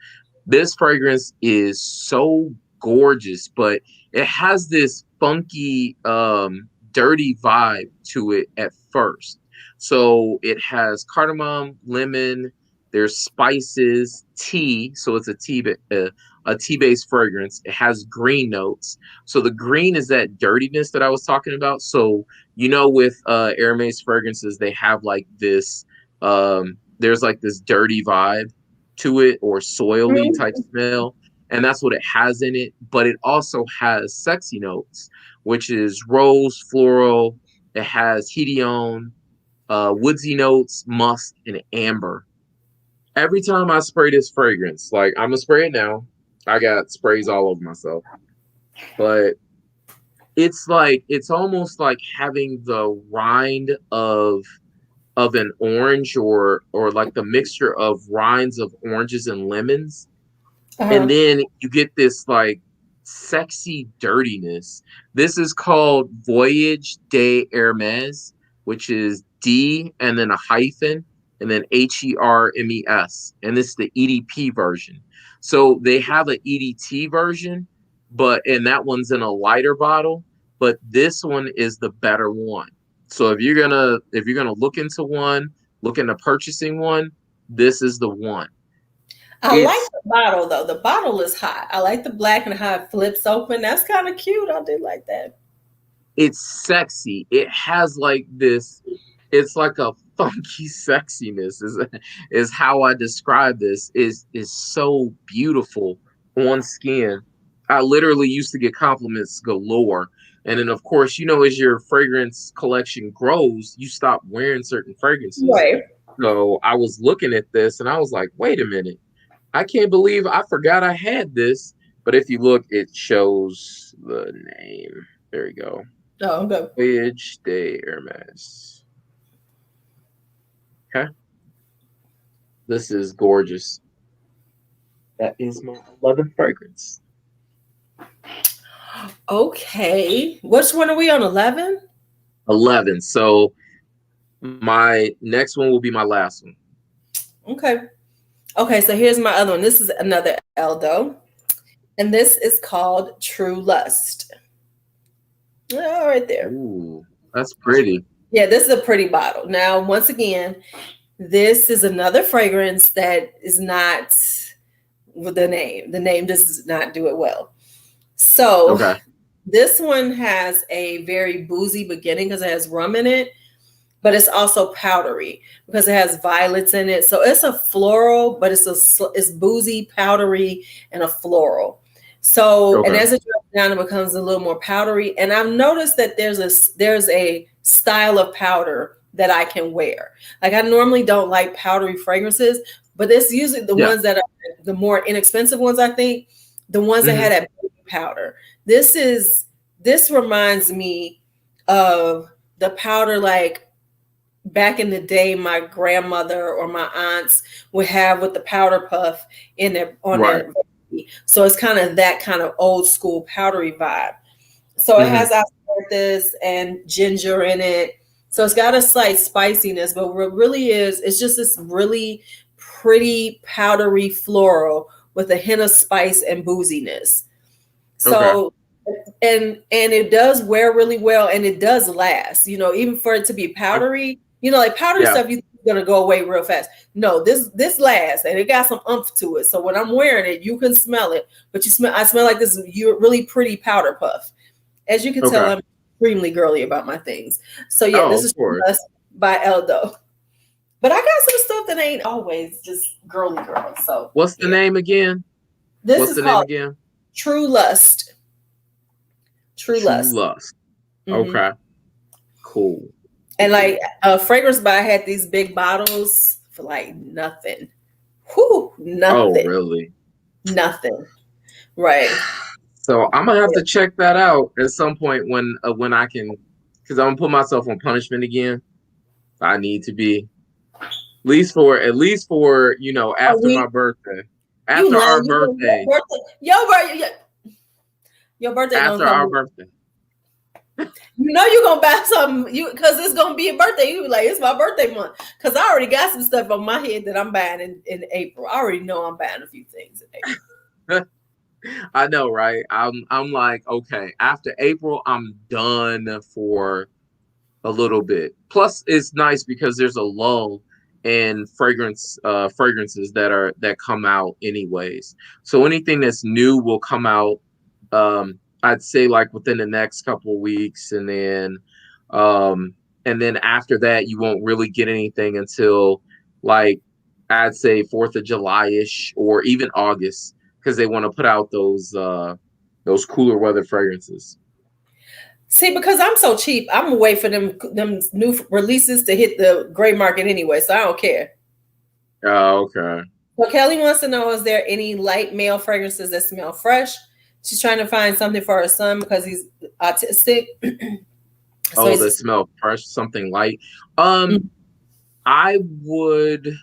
This fragrance is so gorgeous, but it has this funky, dirty vibe to it at first. So it has cardamom, lemon, there's spices, tea. So it's a tea-based fragrance. It has green notes. So the green is that dirtiness that I was talking about. So with Hermes fragrances, they have like this. There's like this dirty vibe to it or soily type smell, and that's what it has in it. But it also has sexy notes, which is rose, floral. It has hedione, woodsy notes, musk, and amber. Every time I spray this fragrance, like I'm gonna spray it now. I got sprays all over myself, but it's almost like having the rind of an orange or like the mixture of rinds of oranges and lemons, and Uh-huh. then you get this like sexy dirtiness. This is called Voyage de Hermes, which is D and then a hyphen and then Hermes, and this is the EDP version. So they have an EDT version, and that one's in a lighter bottle, but this one is the better one. So if you're gonna look into purchasing one, this is the one. I like It's the bottle though. The bottle is hot. I like the black and how it flips open. That's kind of cute. I did like that. it's sexy. It has like this. It's like a funky sexiness. Is how I describe this. Is so beautiful on skin. I literally used to get compliments galore. And then, of course, as your fragrance collection grows, you stop wearing certain fragrances. Right. So I was looking at this and I was like, wait a minute. I can't believe I forgot I had this. But if you look, it shows the name. There you go. Oh, okay. Voyage de Hermes. Okay. This is gorgeous. That is my 11th fragrance. Okay. Which one are we on? 11? 11. So my next one will be my last one. Okay. Okay, so here's my other one. This is another Eldo. And this is called True Lust. Oh, right there. Ooh, that's pretty. Yeah, this is a pretty bottle. Now, once again, this is another fragrance that is not with the name. The name does not do it well. So Okay. this one has a very boozy beginning because it has rum in it, but it's also powdery because it has violets in it. So it's a floral, but it's boozy, powdery, and a floral. So, and as it drops down, it becomes a little more powdery. And I've noticed that there's a style of powder that I can wear. Like I normally don't like powdery fragrances, but it's usually the ones that are the more inexpensive ones. I think the ones that had that baby powder. This reminds me of the powder like back in the day my grandmother or my aunts would have with the powder puff in their their baby. So it's kind of that kind of old school powdery vibe. So it has asparagus and ginger in it. So it's got a slight spiciness, but what really is, it's just this really pretty powdery floral with a hint of spice and booziness. So and it does wear really well and it does last, even for it to be powdery, like powdery stuff you think is gonna go away real fast. No, this lasts and it got some oomph to it. So when I'm wearing it, you can smell it, but I smell like this you're really pretty powder puff. As you can tell, I'm extremely girly about my things. So yeah, this is by Eldo. But I got some stuff that ain't always just girly girl. So what's the name again? This is called True Lust. True Lust. Okay. Cool. And like Fragrance By had these big bottles for like nothing. Whew, nothing. Oh, really? Nothing. Right. So I'm gonna have to check that out at some point when I can, because I'm gonna put myself on punishment again. I need to be at least for after my birthday. After our birthday. Your birthday after our birthday. You're gonna buy something because it's gonna be a birthday. You be like, it's my birthday month. Because I already got some stuff on my head that I'm buying in April. I already know I'm buying a few things in April. I know, right? I'm like, okay, after April, I'm done for a little bit. Plus, it's nice because there's a lull in fragrances that come out anyways. So anything that's new will come out. I'd say like within the next couple of weeks, and then after that, you won't really get anything until like I'd say 4th of July-ish or even August, because they want to put out those cooler weather fragrances. See, because I'm so cheap, I'm gonna wait for them new releases to hit the gray market anyway, so I don't care. Oh, okay. So Kelly wants to know, is there any light male fragrances that smell fresh? She's trying to find something for her son because he's autistic. So they smell fresh, something light. I would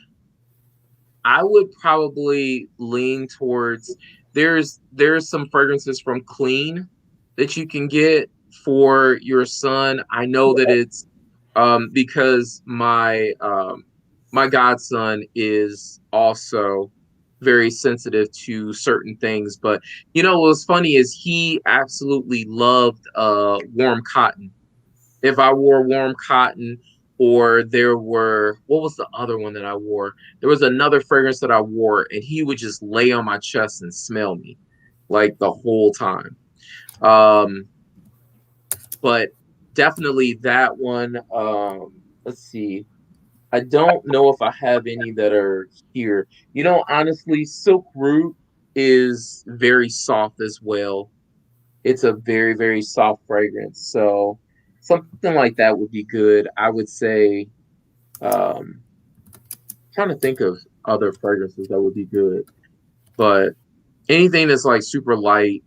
probably lean towards there's some fragrances from Clean that you can get for your son. I know that it's because my godson is also very sensitive to certain things, but what's funny is he absolutely loved warm cotton. If I wore warm cotton, or what was the other one that I wore? There was another fragrance that I wore and he would just lay on my chest and smell me like the whole time. But definitely that one. Let's see. I don't know if I have any that are here. Honestly, Silk Root is very soft as well. It's a very, very soft fragrance. So something like that would be good. I would say, um, trying to think of other fragrances that would be good, but anything that's like super light.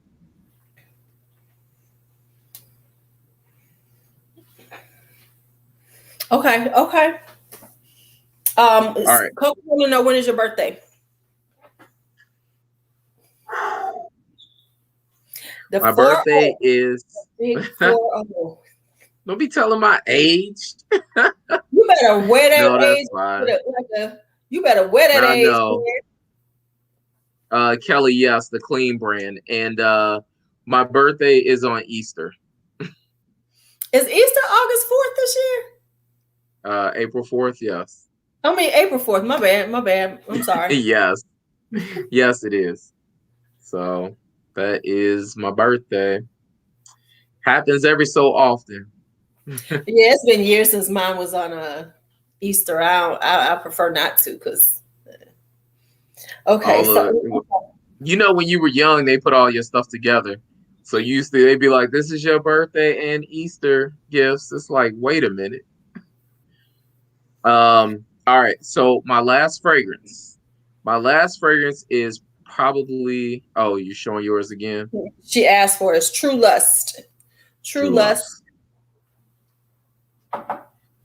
Okay. All right. Coco want to know, when is your birthday? The My 4-0. birthday is. Big 4-0. Don't be telling my age. You better wear that No, age. that's fine. You better wear that I age. know. Kelly, yes, the clean brand. And my birthday is on Easter. Is Easter August 4th this year? April 4th, yes. I mean, April 4th. My bad. I'm sorry. Yes. Yes, it is. So that is my birthday. Happens every so often. Yeah, it's been years since mine was on Easter. I prefer not to, because okay. When you were young, they put all your stuff together. So they'd be like, "This is your birthday and Easter gifts." It's like, wait a minute. All right. So my last fragrance is probably. Oh, you're showing yours again. She asked for is True Lust. True Lust.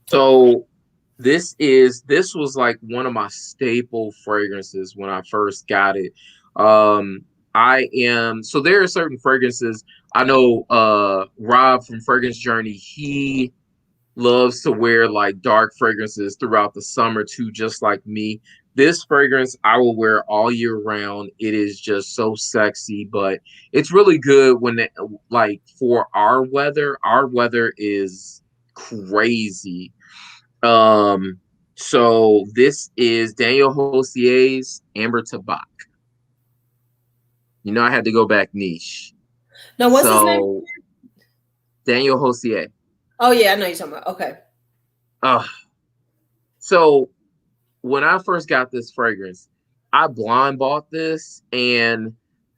So this was like one of my staple fragrances when I first got it. So there are certain fragrances. I know Rob from Fragrance Journey, he loves to wear like dark fragrances throughout the summer too, just like me. This fragrance I will wear all year round. It is just so sexy, but it's really good like for our weather. Our weather is crazy. So this is Daniel Hosier's Amber Tabac. I had to go back niche. No, what's his name? Daniel Hosier. Oh yeah, I know you're talking about. Okay. So when I first got this fragrance, I blind bought this, and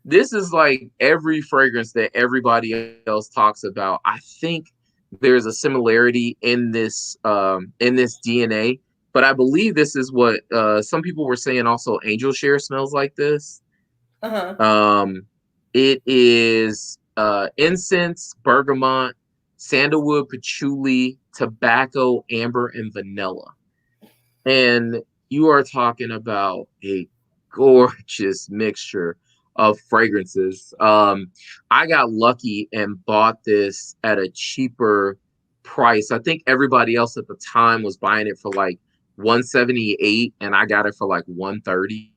this is like every fragrance that everybody else talks about. I think there's a similarity in this DNA, but I believe this is what some people were saying. Also, Angel Share smells like this. It is incense, bergamot, sandalwood, patchouli, tobacco, amber, and vanilla. And you are talking about a gorgeous mixture of fragrances. I got lucky and bought this at a cheaper price. I think everybody else at the time was buying it for like $178, and I got it for like $130.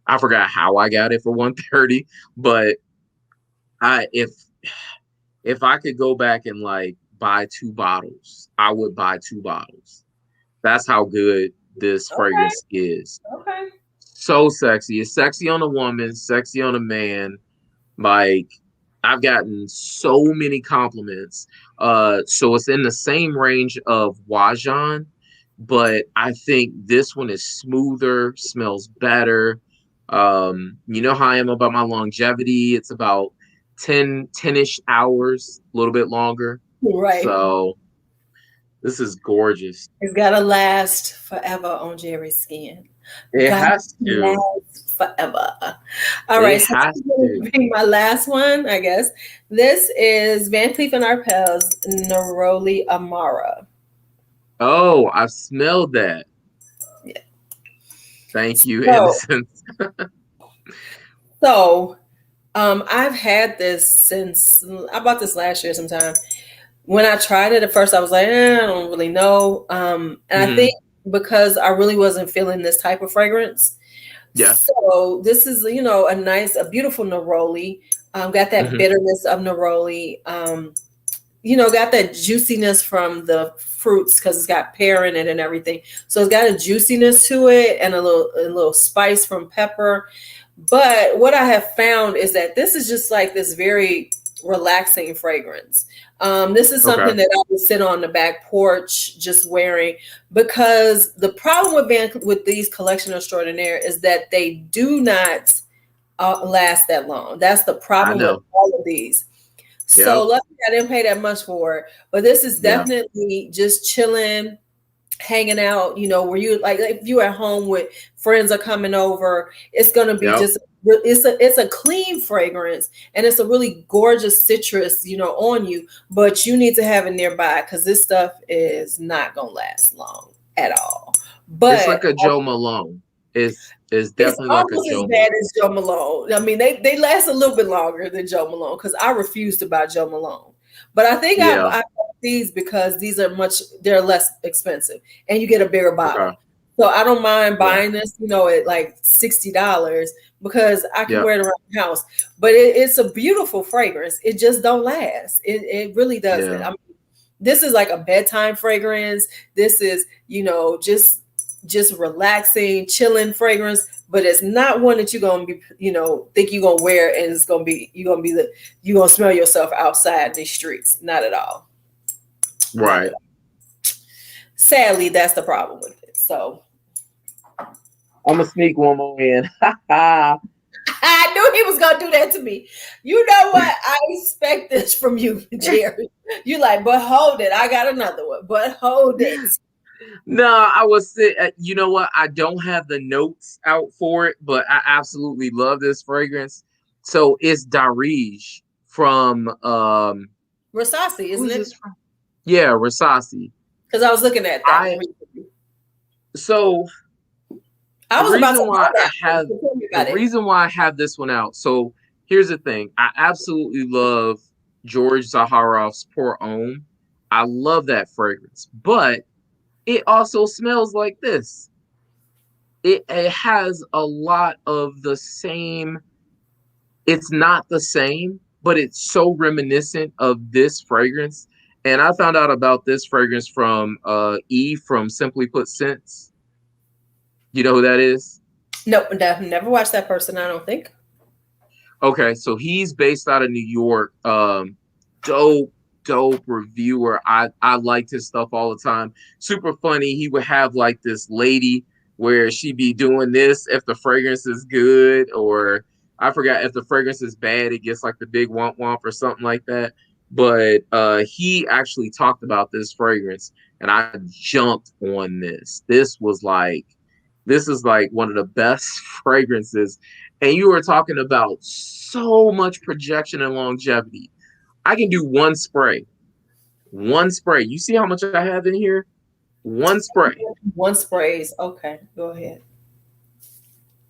I forgot how I got it for $130, but if I could go back and like buy 2 bottles, I would buy 2 bottles. That's how good this fragrance is. Okay. So sexy. It's sexy on a woman, sexy on a man. Like, I've gotten so many compliments. So it's in the same range of Wajan, but I think this one is smoother, smells better. You know how I am about my longevity. It's about 10-ish hours, a little bit longer. Right. So this is gorgeous. It's gotta last forever on Jerry's skin. It has to last forever. All right, so this is going to be my last one, I guess. This is Van Cleef & Arpels Neroli Amara. Oh, I've smelled that. Yeah. Thank you, Innocence. So, I've had this since I bought this last year sometime. When I tried it at first, I was like, I don't really know. And I think because I really wasn't feeling this type of fragrance. Yeah. So this is, a beautiful neroli. Got that bitterness of neroli. Got that juiciness from the fruits because it's got pear in it and everything. So it's got a juiciness to it and a little spice from pepper. But what I have found is that this is just like this very relaxing fragrance. This is something that I would sit on the back porch just wearing, because the problem with these collection extraordinaire is that they do not last that long. That's the problem with all of these. So luckily I didn't pay that much for it, but this is definitely just chilling, hanging out, where you like if you're at home with friends are coming over, it's gonna be just it's a clean fragrance and it's a really gorgeous citrus, on you, but you need to have it nearby because this stuff is not gonna last long at all. But it's like a Joe Malone. It's definitely like a Joe Malone. It's almost as bad as Joe Malone. I mean, they last a little bit longer than Joe Malone because I refuse to buy Joe Malone. But I think I bought these because they're less expensive and you get a bigger bottle. Okay. So I don't mind buying this, at like $60 because I can wear it around the house. But it's a beautiful fragrance. It just don't last. It really doesn't. I mean, this is like a bedtime fragrance. This is, just relaxing, chilling fragrance, but it's not one that you're gonna be, think you're gonna wear and it's gonna be you're gonna smell yourself outside the streets. Not at all. Right. Sadly, that's the problem with it. So I'm gonna sneak one more in. I knew he was gonna do that to me. You know what? I expect this from you, Jerry. You like, but hold it. I got another one, but hold it. No, I was, you know what? I don't have the notes out for it, but I absolutely love this fragrance. So it's Darige from Rasasi, isn't it? Yeah, Rasasi. Because I was looking at that. So I was about to the reason why I have this one out. So here's the thing. I absolutely love George Zaharoff's Pour Homme. I love that fragrance, but it also smells like this. It has a lot of the same. It's not the same, but it's so reminiscent of this fragrance. And I found out about this fragrance from E from Simply Put Scents. You know who that is? Nope, never watched that person, I don't think. Okay, so he's based out of New York. Dope reviewer. I liked his stuff all the time. Super funny. He would have like this lady where she'd be doing this if the fragrance is good, or I forgot if the fragrance is bad, it gets like the big womp womp or something like that. But he actually talked about this fragrance and I jumped on this. This is like one of the best fragrances. And you were talking about so much projection and longevity. I can do one spray. You see how much I have in here? One spray. One sprays. Okay, go ahead.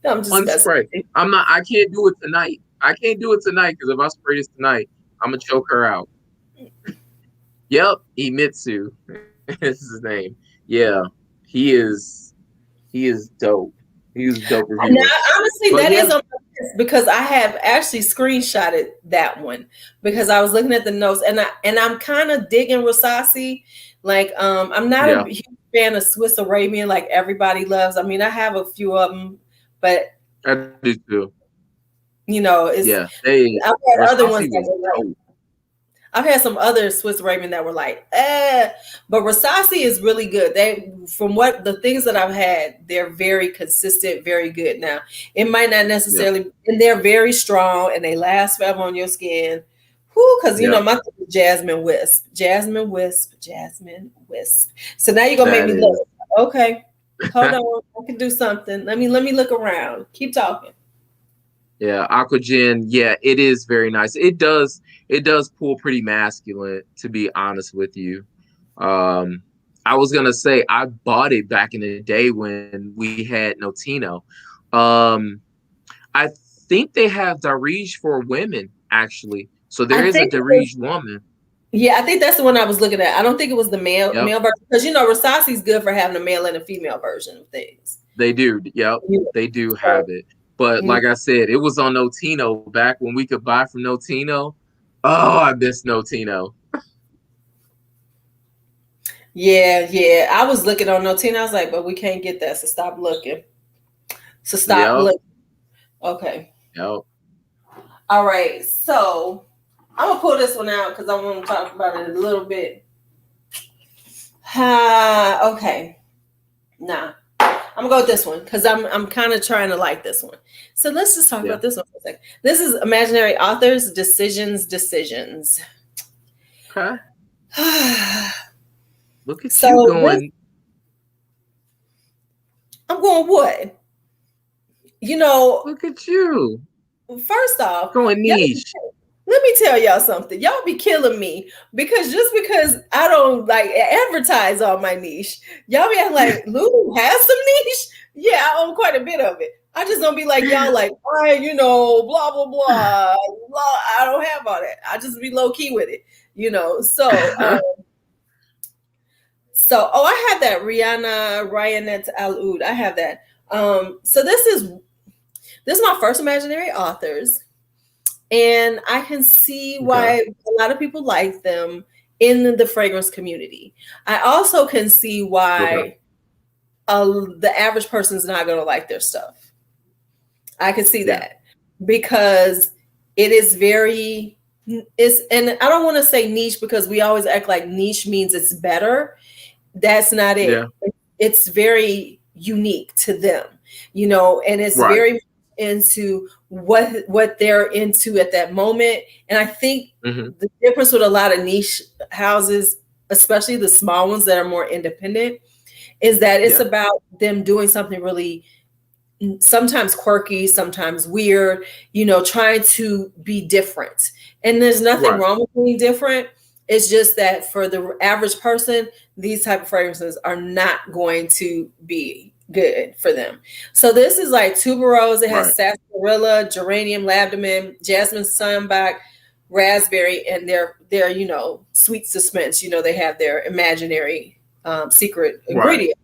No, I'm just one spray. I can't do it tonight. Because if I spray this tonight, I'm gonna choke her out. Yep, Imitsu. This is his name. Yeah, he is dope. He was dope. Now, honestly, but that is on my list because I have actually screenshotted that one because I was looking at the notes and I'm kind of digging Rasasi. Like, I'm not a huge fan of Swiss Arabian like everybody loves. I mean, I have a few of them, but I do too. I've had other ones that were like, I've had some other Swiss Arabian that were like, but Rasasi is really good. From what the things that I've had, they're very consistent, very good. Now, it might not necessarily, and they're very strong and they last forever on your skin. Because my thing is Jasmine Wisp. So now you're gonna make me look. Okay, hold on, I can do something. Let me look around. Keep talking. Yeah, Aquagen. Yeah, it is very nice. It does pull pretty masculine, to be honest with you. I was gonna say I bought it back in the day when we had Notino. I think they have Darige for women actually. So there is a Darige woman. Yeah, I think that's the one I was looking at. I don't think it was the male version because Rasasi's good for having a male and a female version of things. They do. Yep, they do have it. But like I said, it was on Notino back when we could buy from Notino. Oh, I miss Notino. Yeah. I was looking on Notino. I was like, but we can't get that, so stop looking. Looking. Okay. Yep. All right. So I'm gonna pull this one out because I want to talk about it a little bit. Okay. Now, I'm gonna go with this one because I'm kind of trying to like this one. So let's just talk about this one for a second. This is Imaginary Authors, Decisions. Okay. Look at So you going. I'm going what? Look at you. First off, Going niche. let me tell y'all something. Y'all be killing me because just because I don't like advertise on my niche, y'all be like, LuuLuu has some niche. Yeah, I own quite a bit of it. I just don't be like y'all, like, blah blah blah blah. I don't have all that. I just be low key with it, So, I had that Ryanette Al Oud. I have that. So this is my first Imaginary Authors. And I can see why a lot of people like them in the fragrance community. I also can see why the average person is not going to like their stuff. I can see that because it is and I don't want to say niche because we always act like niche means it's better. That's not it. Yeah. It's very unique to them, and it's very into what they're into at that moment. And I think the difference with a lot of niche houses, especially the small ones that are more independent, is that it's about them doing something really sometimes quirky, sometimes weird, trying to be different. And there's nothing wrong with being different. It's just that for the average person, these type of fragrances are not going to be good for them. So this is like tuberose. It has sarsaparilla, geranium, labdamen, jasmine, sunbach, raspberry, and their sweet suspense. They have their imaginary secret ingredient.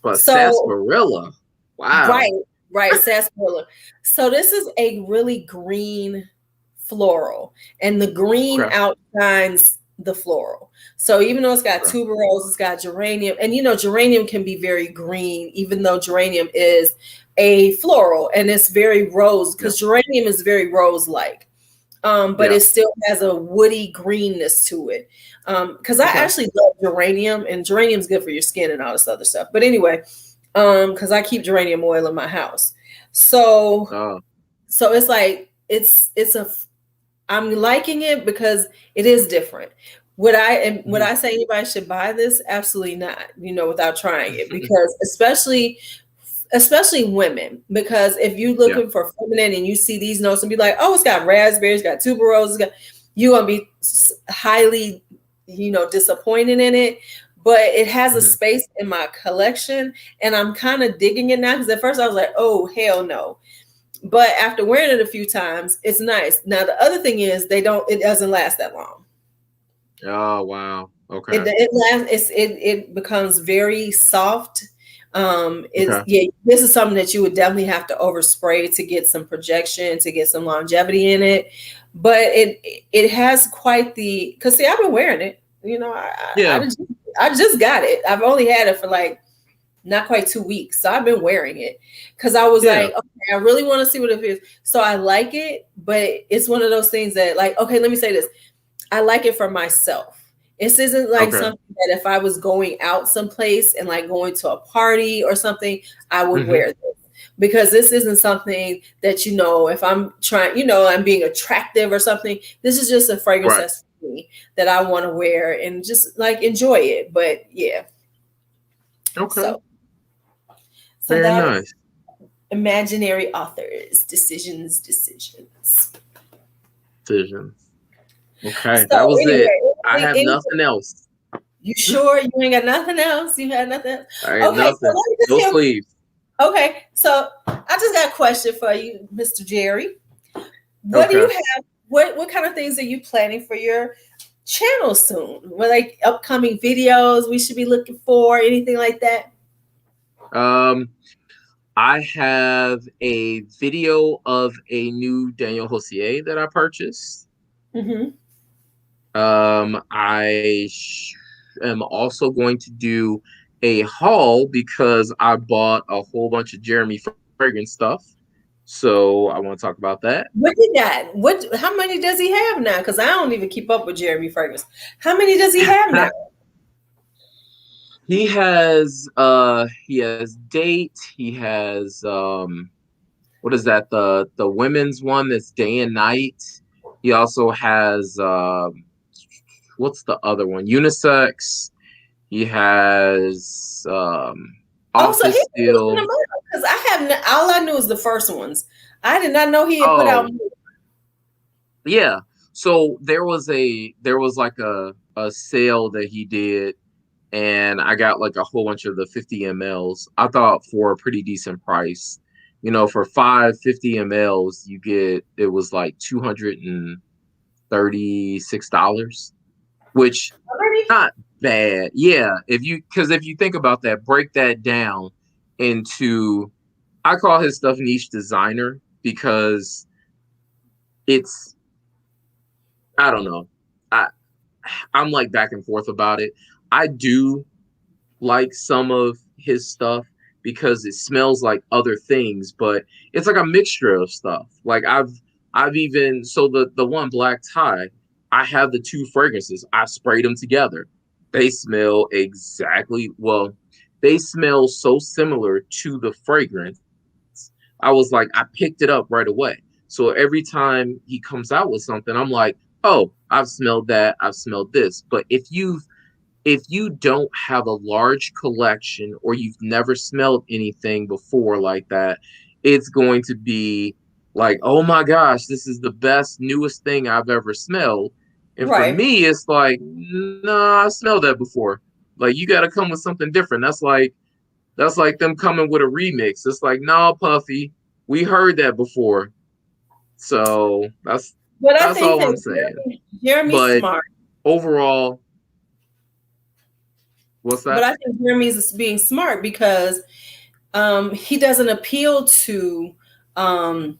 But sarsaparilla, wow, right, sarsaparilla. So this is a really green floral, and the green outshines the floral. So even though it's got tuberose, it's got geranium, and geranium can be very green, even though geranium is a floral and it's very rose, because geranium is very rose-like, but it still has a woody greenness to it. Because I actually love geranium, and geranium is good for your skin and all this other stuff. But anyway, because I keep geranium oil in my house, so it's like I'm liking it because it is different. Would I say anybody should buy this? Absolutely not, without trying it, because especially women, because if you're looking for feminine and you see these notes and be like, oh, it's got raspberries, it's got tuberose, you're going to be highly, disappointed in it. But it has a space in my collection, and I'm kind of digging it now, because at first I was like, oh, hell no. But after wearing it a few times, it's nice. Now, the other thing is it doesn't last that long. Oh, wow. Okay. It becomes very soft. This is something that you would definitely have to overspray to get some projection, to get some longevity in it. But it has quite because see, I've been wearing it. I just got it. I've only had it for like not quite 2 weeks. So I've been wearing it because I was like, okay, I really want to see what it is. So I like it, but it's one of those things that, like, okay, let me say this. I like it for myself. This isn't like something that if I was going out someplace and like going to a party or something, I would wear this. Because this isn't something that, if I'm trying, I'm being attractive or something, this is just a fragrance that's for me that I want to wear and just like enjoy it. But yeah. Okay. So very nice. Imaginary Authors, Decisions. Okay, so that was anyway, it. I have nothing else. You sure you ain't got nothing else? You had nothing else? I ain't nothing. No sleeves. Okay, so I just got a question for you, Mr. Jerry. What do you have? What kind of things are you planning for your channel soon? What, like, upcoming videos we should be looking for? Anything like that? I have a video of a new Daniel Hossier that I purchased. I am also going to do a haul because I bought a whole bunch of Jeremy fragrance stuff. So I want to talk about that. What you got? How many does he have now? Because I don't even keep up with Jeremy fragrance. How many does he have now? He has date. He has what is that? The women's one that's day and night. He also has what's the other one? Unisex. He has Oh, so he Office was in the Steel. movie because I haven't. All I knew was the first ones. I did not know he had put out Oh, more. yeah. So there was like a sale that he did, and I got like a whole bunch of the 50 mLs. I thought for a pretty decent price. You know, for 5 50 mLs, you get it was like $236, which Already? not bad. Yeah, if you think about that, break that down into I call his stuff niche designer because it's I don't know. I I'm like back and forth about it. I do like some of his stuff because it smells like other things, but it's like a mixture of stuff. Like I've even so the one black tie, I have the two fragrances. I sprayed them together. They smell exactly well. They smell so similar to the fragrance. I was like, I picked it up right away. So every time he comes out with something, I'm like, oh, I've smelled that. I've smelled this. But if you don't have a large collection or you've never smelled anything before like that, it's going to be like, oh my gosh, this is the best, newest thing I've ever smelled. And for Right. me, it's like, nah, I smelled that before. Like you got to come with something different. That's like them coming with a remix. It's like, nah, Puffy, we heard that before. So But I that's think all that I'm saying. Jeremy's But smart. overall, what's But that? I think Jeremy's being smart because he doesn't appeal um,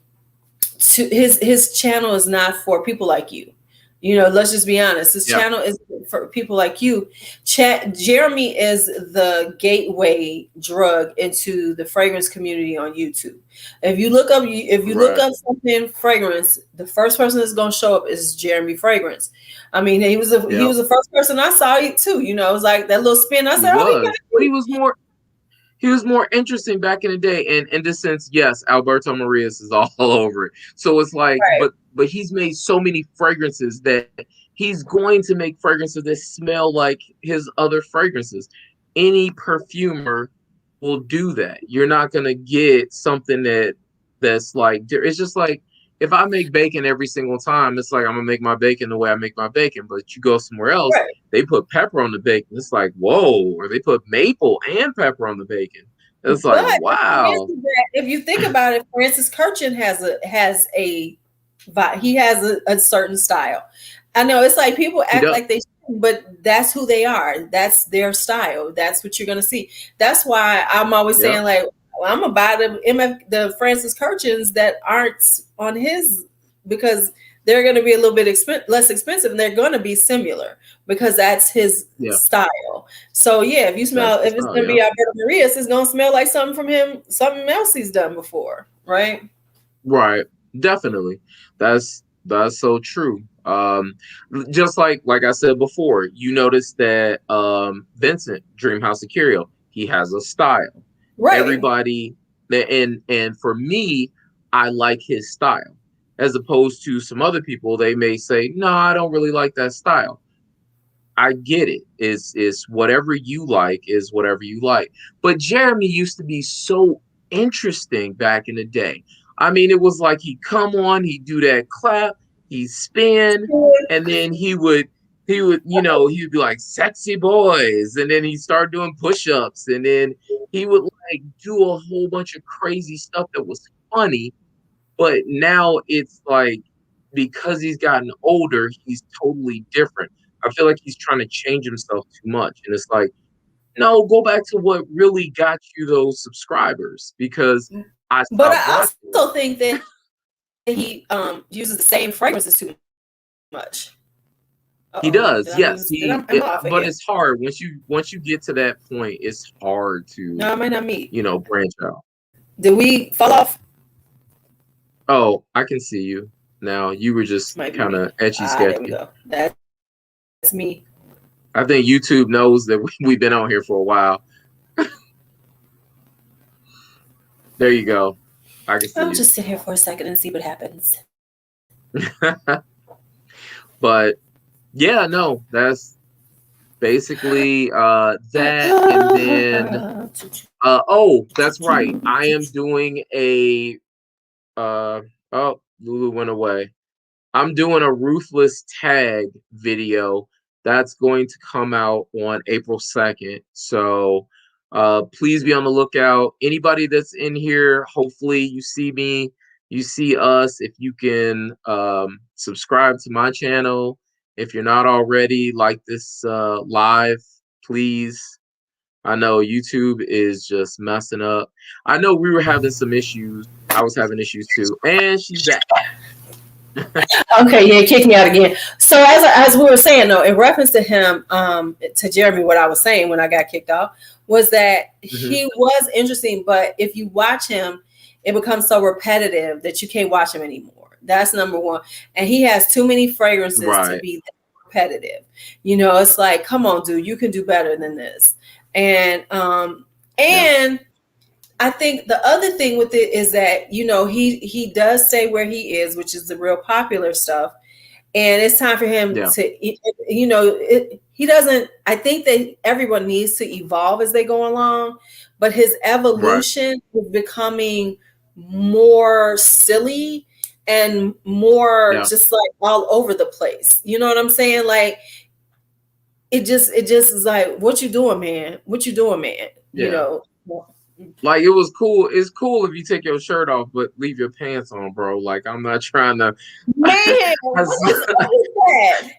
to his channel is not for people like you. You know, let's just be honest. His Yeah, channel is for people like you. Jeremy is the gateway drug into the fragrance community on YouTube. If you look right. up something fragrance, the first person that's going to show up is Jeremy Fragrance. I mean, he Yeah. was the first person I saw it too. You know, it was like that little spin. I He said, "Oh, he got was, but it." he was more interesting back in the day. And in this sense, yes, Alberto Marias is all over it. So it's like, Right, but he's made so many fragrances that he's going to make fragrances that smell like his other fragrances. Any perfumer will do that. You're not gonna get something that's like it's just like if I make bacon every single time, it's like I'm gonna make my bacon the way I make my bacon. But you go somewhere else, right. they put pepper on the bacon. It's like, whoa, or they put maple and pepper on the bacon. It's like, But wow. if you think about it, Francis Kirchen he has a certain style. I know it's like people He act does. like they shouldn't, but that's who they are. That's their style. That's what you're gonna see. That's why I'm always Yeah. saying like I'm gonna buy the Francis Kirchens that aren't on his because they're going to be a little bit less expensive and they're going to be similar because that's his Yeah. style. So yeah, That's the if it's style. going to Yeah. be Alberto Marias, it's going to smell like something from him, something else he's done before, right? Right. Definitely. That's so true. Just like I said before, you notice that Vincent Dreamhouse of Curio, he has a style. Right. Everybody and for me, I like his style. As opposed to some other people, they may say, no, I don't really like that style. I get it. Is whatever you like is whatever you like. But Jeremy used to be so interesting back in the day. I mean, it was like he'd come on, he'd do that clap, he'd spin, and then he'd be like sexy boys, and then he'd start doing push-ups, and then he would like do a whole bunch of crazy stuff that was funny, but now it's like because he's gotten older, he's totally different. I feel like he's trying to change himself too much. And it's like, no, go back to what really got you those subscribers because I But stopped I watching it. also think that he uses the same fragrances too much. He Uh-oh. does, yes. Am I off But again? it's hard once you get to that point, it's hard No, to, I might not meet. branch out. Did we fall off? Oh, I can see you now. You were This just might be kind me. of etchy Ah, there we sketchy. go. That's me. I think YouTube knows that we've been on here for a while. There you go. I can see I'll you. just sit here for a second and see what happens. But yeah, no, that's basically that. And then that's right. I am doing a oh, LuuLuu went away. I'm doing a ruthless tag video that's going to come out on April 2nd. So please be on the lookout. Anybody that's in here, hopefully you see me, you see us. If you can subscribe to my channel. If you're not already, like this live, please. I know YouTube is just messing up. I know we were having some issues. I was having issues too. And she's back. Okay, yeah, kick me out again. So as we were saying though, in reference to him, to Jeremy, what I was saying when I got kicked off was that he was interesting, but if you watch him, it becomes so repetitive that you can't watch him anymore. That's number one. And he has too many fragrances to be repetitive. You know, it's like, come on, dude, you can do better than this. And I think the other thing with it is that, you know, he does stay where he is, which is the real popular stuff. And it's time for him to, you know, he doesn't, I think that everyone needs to evolve as they go along, but his evolution is becoming more silly and more just like all over the place. You know what I'm saying? Like, it just is like, what you doing, man? What you doing, man? You know? Like, it was cool. It's cool if you take your shirt off, but leave your pants on, bro. Like, I'm not trying to. Man, what is that?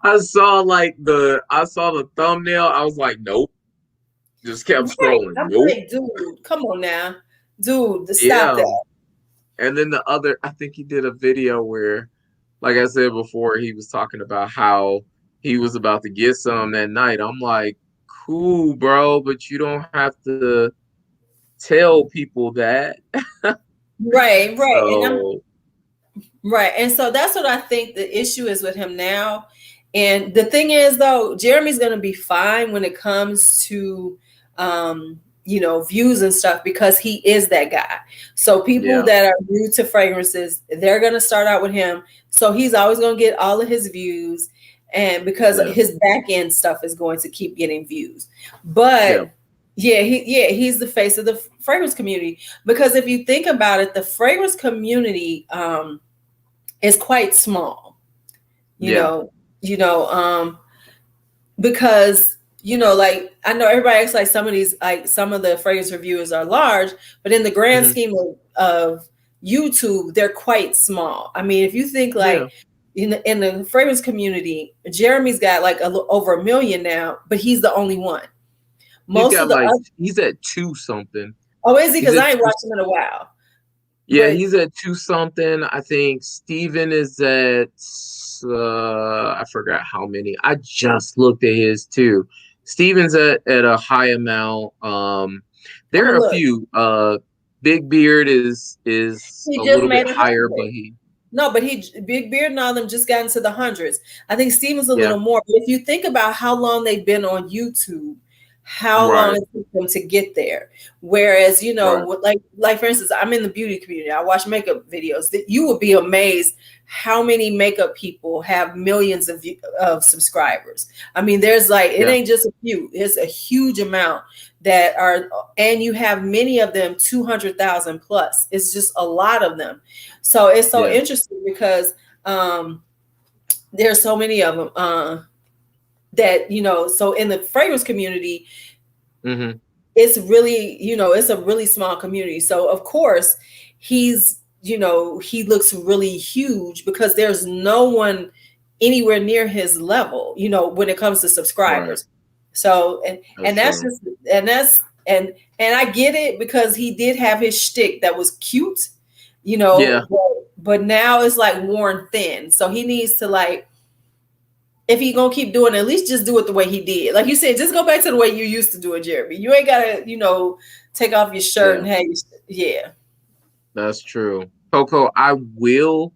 I saw the thumbnail. I was like, nope. Just kept scrolling. I'm nope. like, dude, come on now, dude, stop that. And then I think he did a video where, like I said before, he was talking about how he was about to get some that night. I'm like, cool, bro, but you don't have to tell people that. Right. So, And so that's what I think the issue is with him now. And the thing is, though, Jeremy's going to be fine when it comes to, you know, views and stuff, because he is that guy. So people that are new to fragrances, they're going to start out with him. So he's always going to get all of his views. And because his back end stuff is going to keep getting views. But he's the face of the fragrance community. Because if you think about it, the fragrance community is quite small, you know, because, you know, like, I know everybody acts like some of these, like some of the fragrance reviewers are large, but in the grand scheme of YouTube, they're quite small. I mean, if you think like in the fragrance community, Jeremy's got like over 1 million now, but he's the only one. He's at 2 something. Oh, is he? Because I ain't watched him in a while. Yeah, he's at 2 something. I think Steven is at I forgot how many. I just looked at his too. Steven's at a high amount. There are a few. Big Beard is a little bit higher, but Big Beard and all them just got into the hundreds. I think Steven's a little more. But if you think about how long they've been on YouTube, how long it took them to get there. Whereas, you know, like for instance, I'm in the beauty community. I watch makeup videos. That you would be amazed how many makeup people have millions of subscribers. I mean, there's like, it ain't just a few. It's a huge amount that are, and you have many of them 200,000 plus. It's just a lot of them. So it's so interesting because there's so many of them. That, you know, so in the fragrance community, it's really, you know, it's a really small community. So of course he's, you know, he looks really huge because there's no one anywhere near his level, you know, when it comes to subscribers. So, and that's just, and I get it, because he did have his shtick that was cute, you know, but now it's like worn thin. So he needs to, like, if he gonna keep doing it, at least just do it the way he did. Like you said, just go back to the way you used to do it, Jeremy. You ain't gotta, you know, take off your shirt and have your, That's true. Coco, I will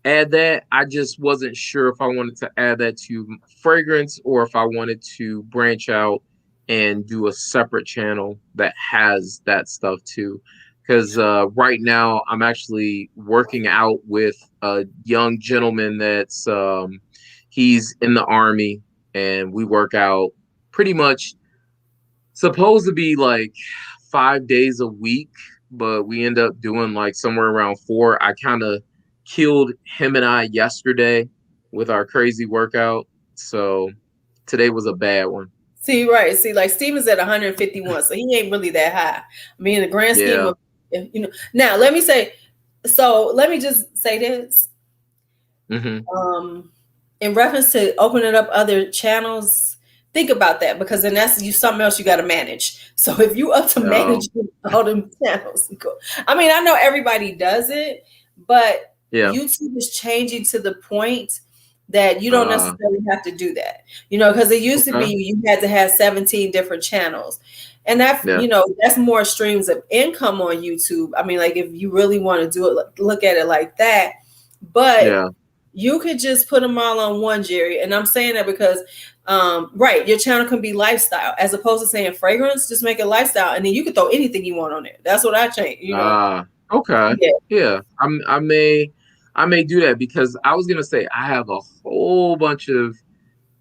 add that. I just wasn't sure if I wanted to add that to fragrance or if I wanted to branch out and do a separate channel that has that stuff too. Because right now I'm actually working out with a young gentleman that's he's in the army, and we work out pretty much supposed to be like 5 days a week, but we end up doing like somewhere around four. I kind of killed him and I yesterday with our crazy workout. So today was a bad one. See, right. See, like Steven's at 151, so he ain't really that high. I mean, in the grand scheme Yeah. of, now let me say, so let me just say this. In reference to opening up other channels, think about that, because then that's something else you got to manage. So if you up to managing all them channels, I mean, I know everybody does it, but YouTube is changing to the point that you don't necessarily have to do that, because it used to be you had to have 17 different channels, and that that's more streams of income on YouTube. I mean, like if you really want to do it, look at it like that, but you could just put them all on one, Jerry. And I'm saying that because right, your channel can be lifestyle as opposed to saying fragrance. Just make it lifestyle, and then you can throw anything you want on there. That's what I changed. Okay. Yeah. I may do that, because I was gonna say I have a whole bunch of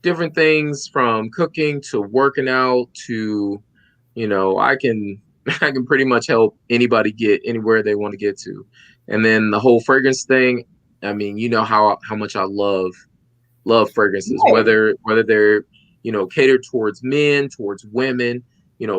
different things, from cooking to working out to, I can I can pretty much help anybody get anywhere they want to get to. And then the whole fragrance thing, I mean, how much I love fragrances, whether they're, catered towards men, towards women.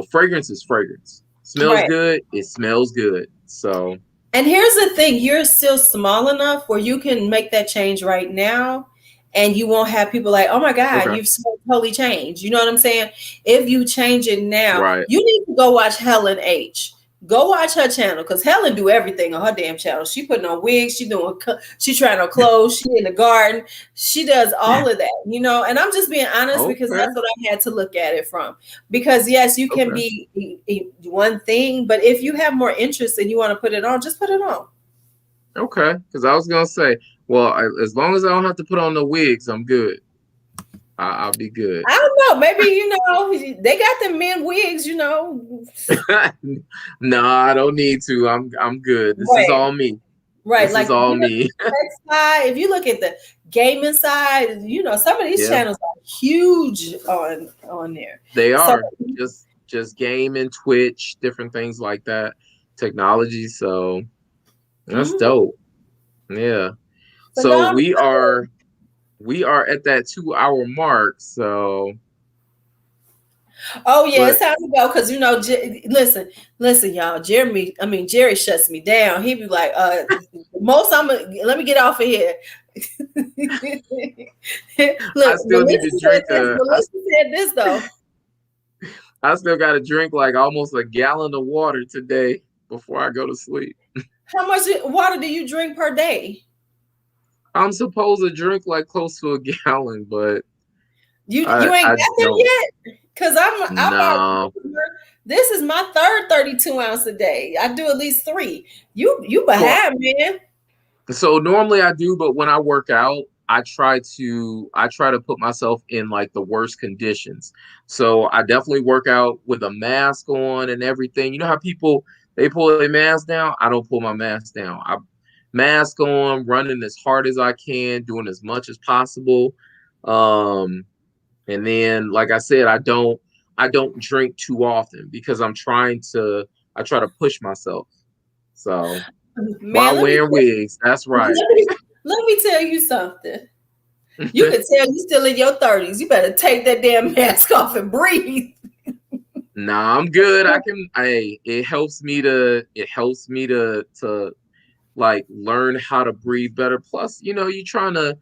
Fragrance is fragrance. Smells good, it smells good. So, and here's the thing, you're still small enough where you can make that change right now, and you won't have people like, oh my God, you've totally changed. You know what I'm saying? If you change it now, you need to go watch Helen H. Go watch her channel, because Helen do everything on her damn channel. She putting on wigs, she trying on clothes, she in the garden, she does all of that, and I'm just being honest because that's what I had to look at it from. Because yes, you can be one thing, but if you have more interest and you want to put it on, just put it on. Okay, because I was gonna say, well, as long as I don't have to put on the wigs, I'm good. I'll be good. I don't know. Maybe they got the men wigs. No, I don't need to. I'm good. This is all me. Right, this is all me. Side, if you look at the gaming side, some of these channels are huge on there. They are just game and Twitch, different things like that, technology. So that's dope. Yeah. So we are at that 2-hour mark. So. Oh yeah, it's time to go, because listen, y'all. Jerry shuts me down. He be like, let me get off of here. Look, I still need to drink. Melissa said this though. I still got to drink like almost a gallon of water today before I go to sleep. How much water do you drink per day? I'm supposed to drink like close to a gallon, but you ain't got there yet. Because this is my third 32 ounce a day. I do at least 3. You behind, man. So normally I do, but when I work out, I try to put myself in like the worst conditions. So I definitely work out with a mask on and everything. You know how people, they pull their mask down? I don't pull my mask down. I mask on, running as hard as I can, doing as much as possible. And then, like I said, I don't drink too often, because I try to push myself. So while wearing wigs, that's right. Let me tell you something. You can tell you still in your 30s. You better take that damn mask off and breathe. Nah, I'm good. It helps me to like learn how to breathe better. Plus, you're trying to,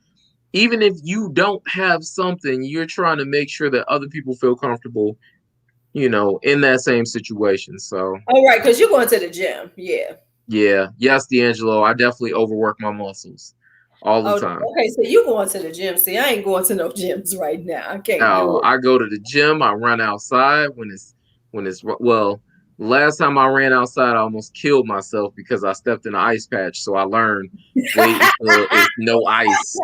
even if you don't have something, you're trying to make sure that other people feel comfortable, in that same situation. So. All right, because you're going to the gym. Yeah. Yeah. Yes, D'Angelo. I definitely overwork my muscles all the time. Okay, so you going to the gym. See, I ain't going to no gyms right now. I can't do it. I go to the gym. I run outside when it's Last time I ran outside, I almost killed myself because I stepped in an ice patch. So I learned wait until it's no ice.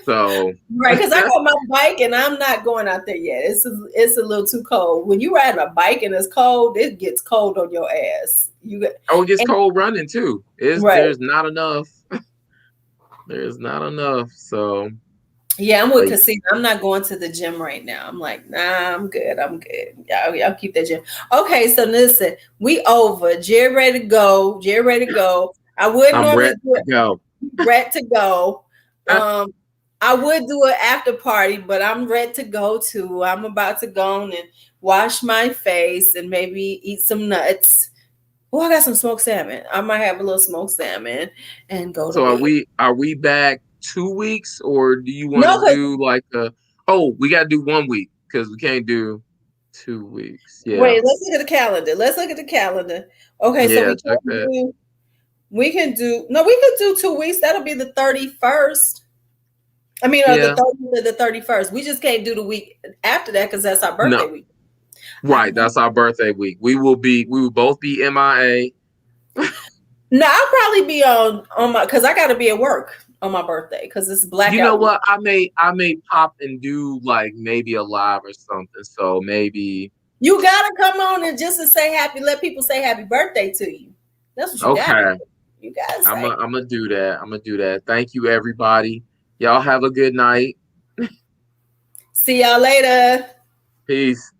So right, because I got my bike and I'm not going out there yet. It's a little too cold. When you ride a bike and it's cold, it gets cold on your ass. it gets cold running too. Right. There's not enough. There's not enough. So yeah, I'm with Casino. I'm not going to the gym right now. I'm like, nah, I'm good. I'm good. Y'all keep that gym. Okay, so listen, we over. Jerry ready to go. Jerry ready to go. I would I'm normally ready to go. ready to go. I would do an after party, but I'm ready to go too. I'm about to go on and wash my face and maybe eat some nuts. Oh, I got some smoked salmon. I might have a little smoked salmon and go to So bed. are we back 2 weeks, or do you want to No, do like we got to do 1 week because we can't do 2 weeks. Yeah. wait, let's look at the calendar. Let's look at the calendar. Okay, so Yeah, check that. we can do 2 weeks. That'll be the 31st. I mean, the Yeah. 30th to the 31st. We just can't do the week after that because that's our birthday No. week. Right, that's our birthday week. We will both be MIA. No, I'll probably be on my because I got to be at work on my birthday because it's You know blackout week. what? I may pop and do like maybe a live or something. So maybe You gotta come on and just to say happy. Let people say happy birthday to you. That's what you got. okay. You gotta I'm say. gonna do that. I'm gonna do that. Thank you, everybody. Y'all have a good night. See y'all later. Peace.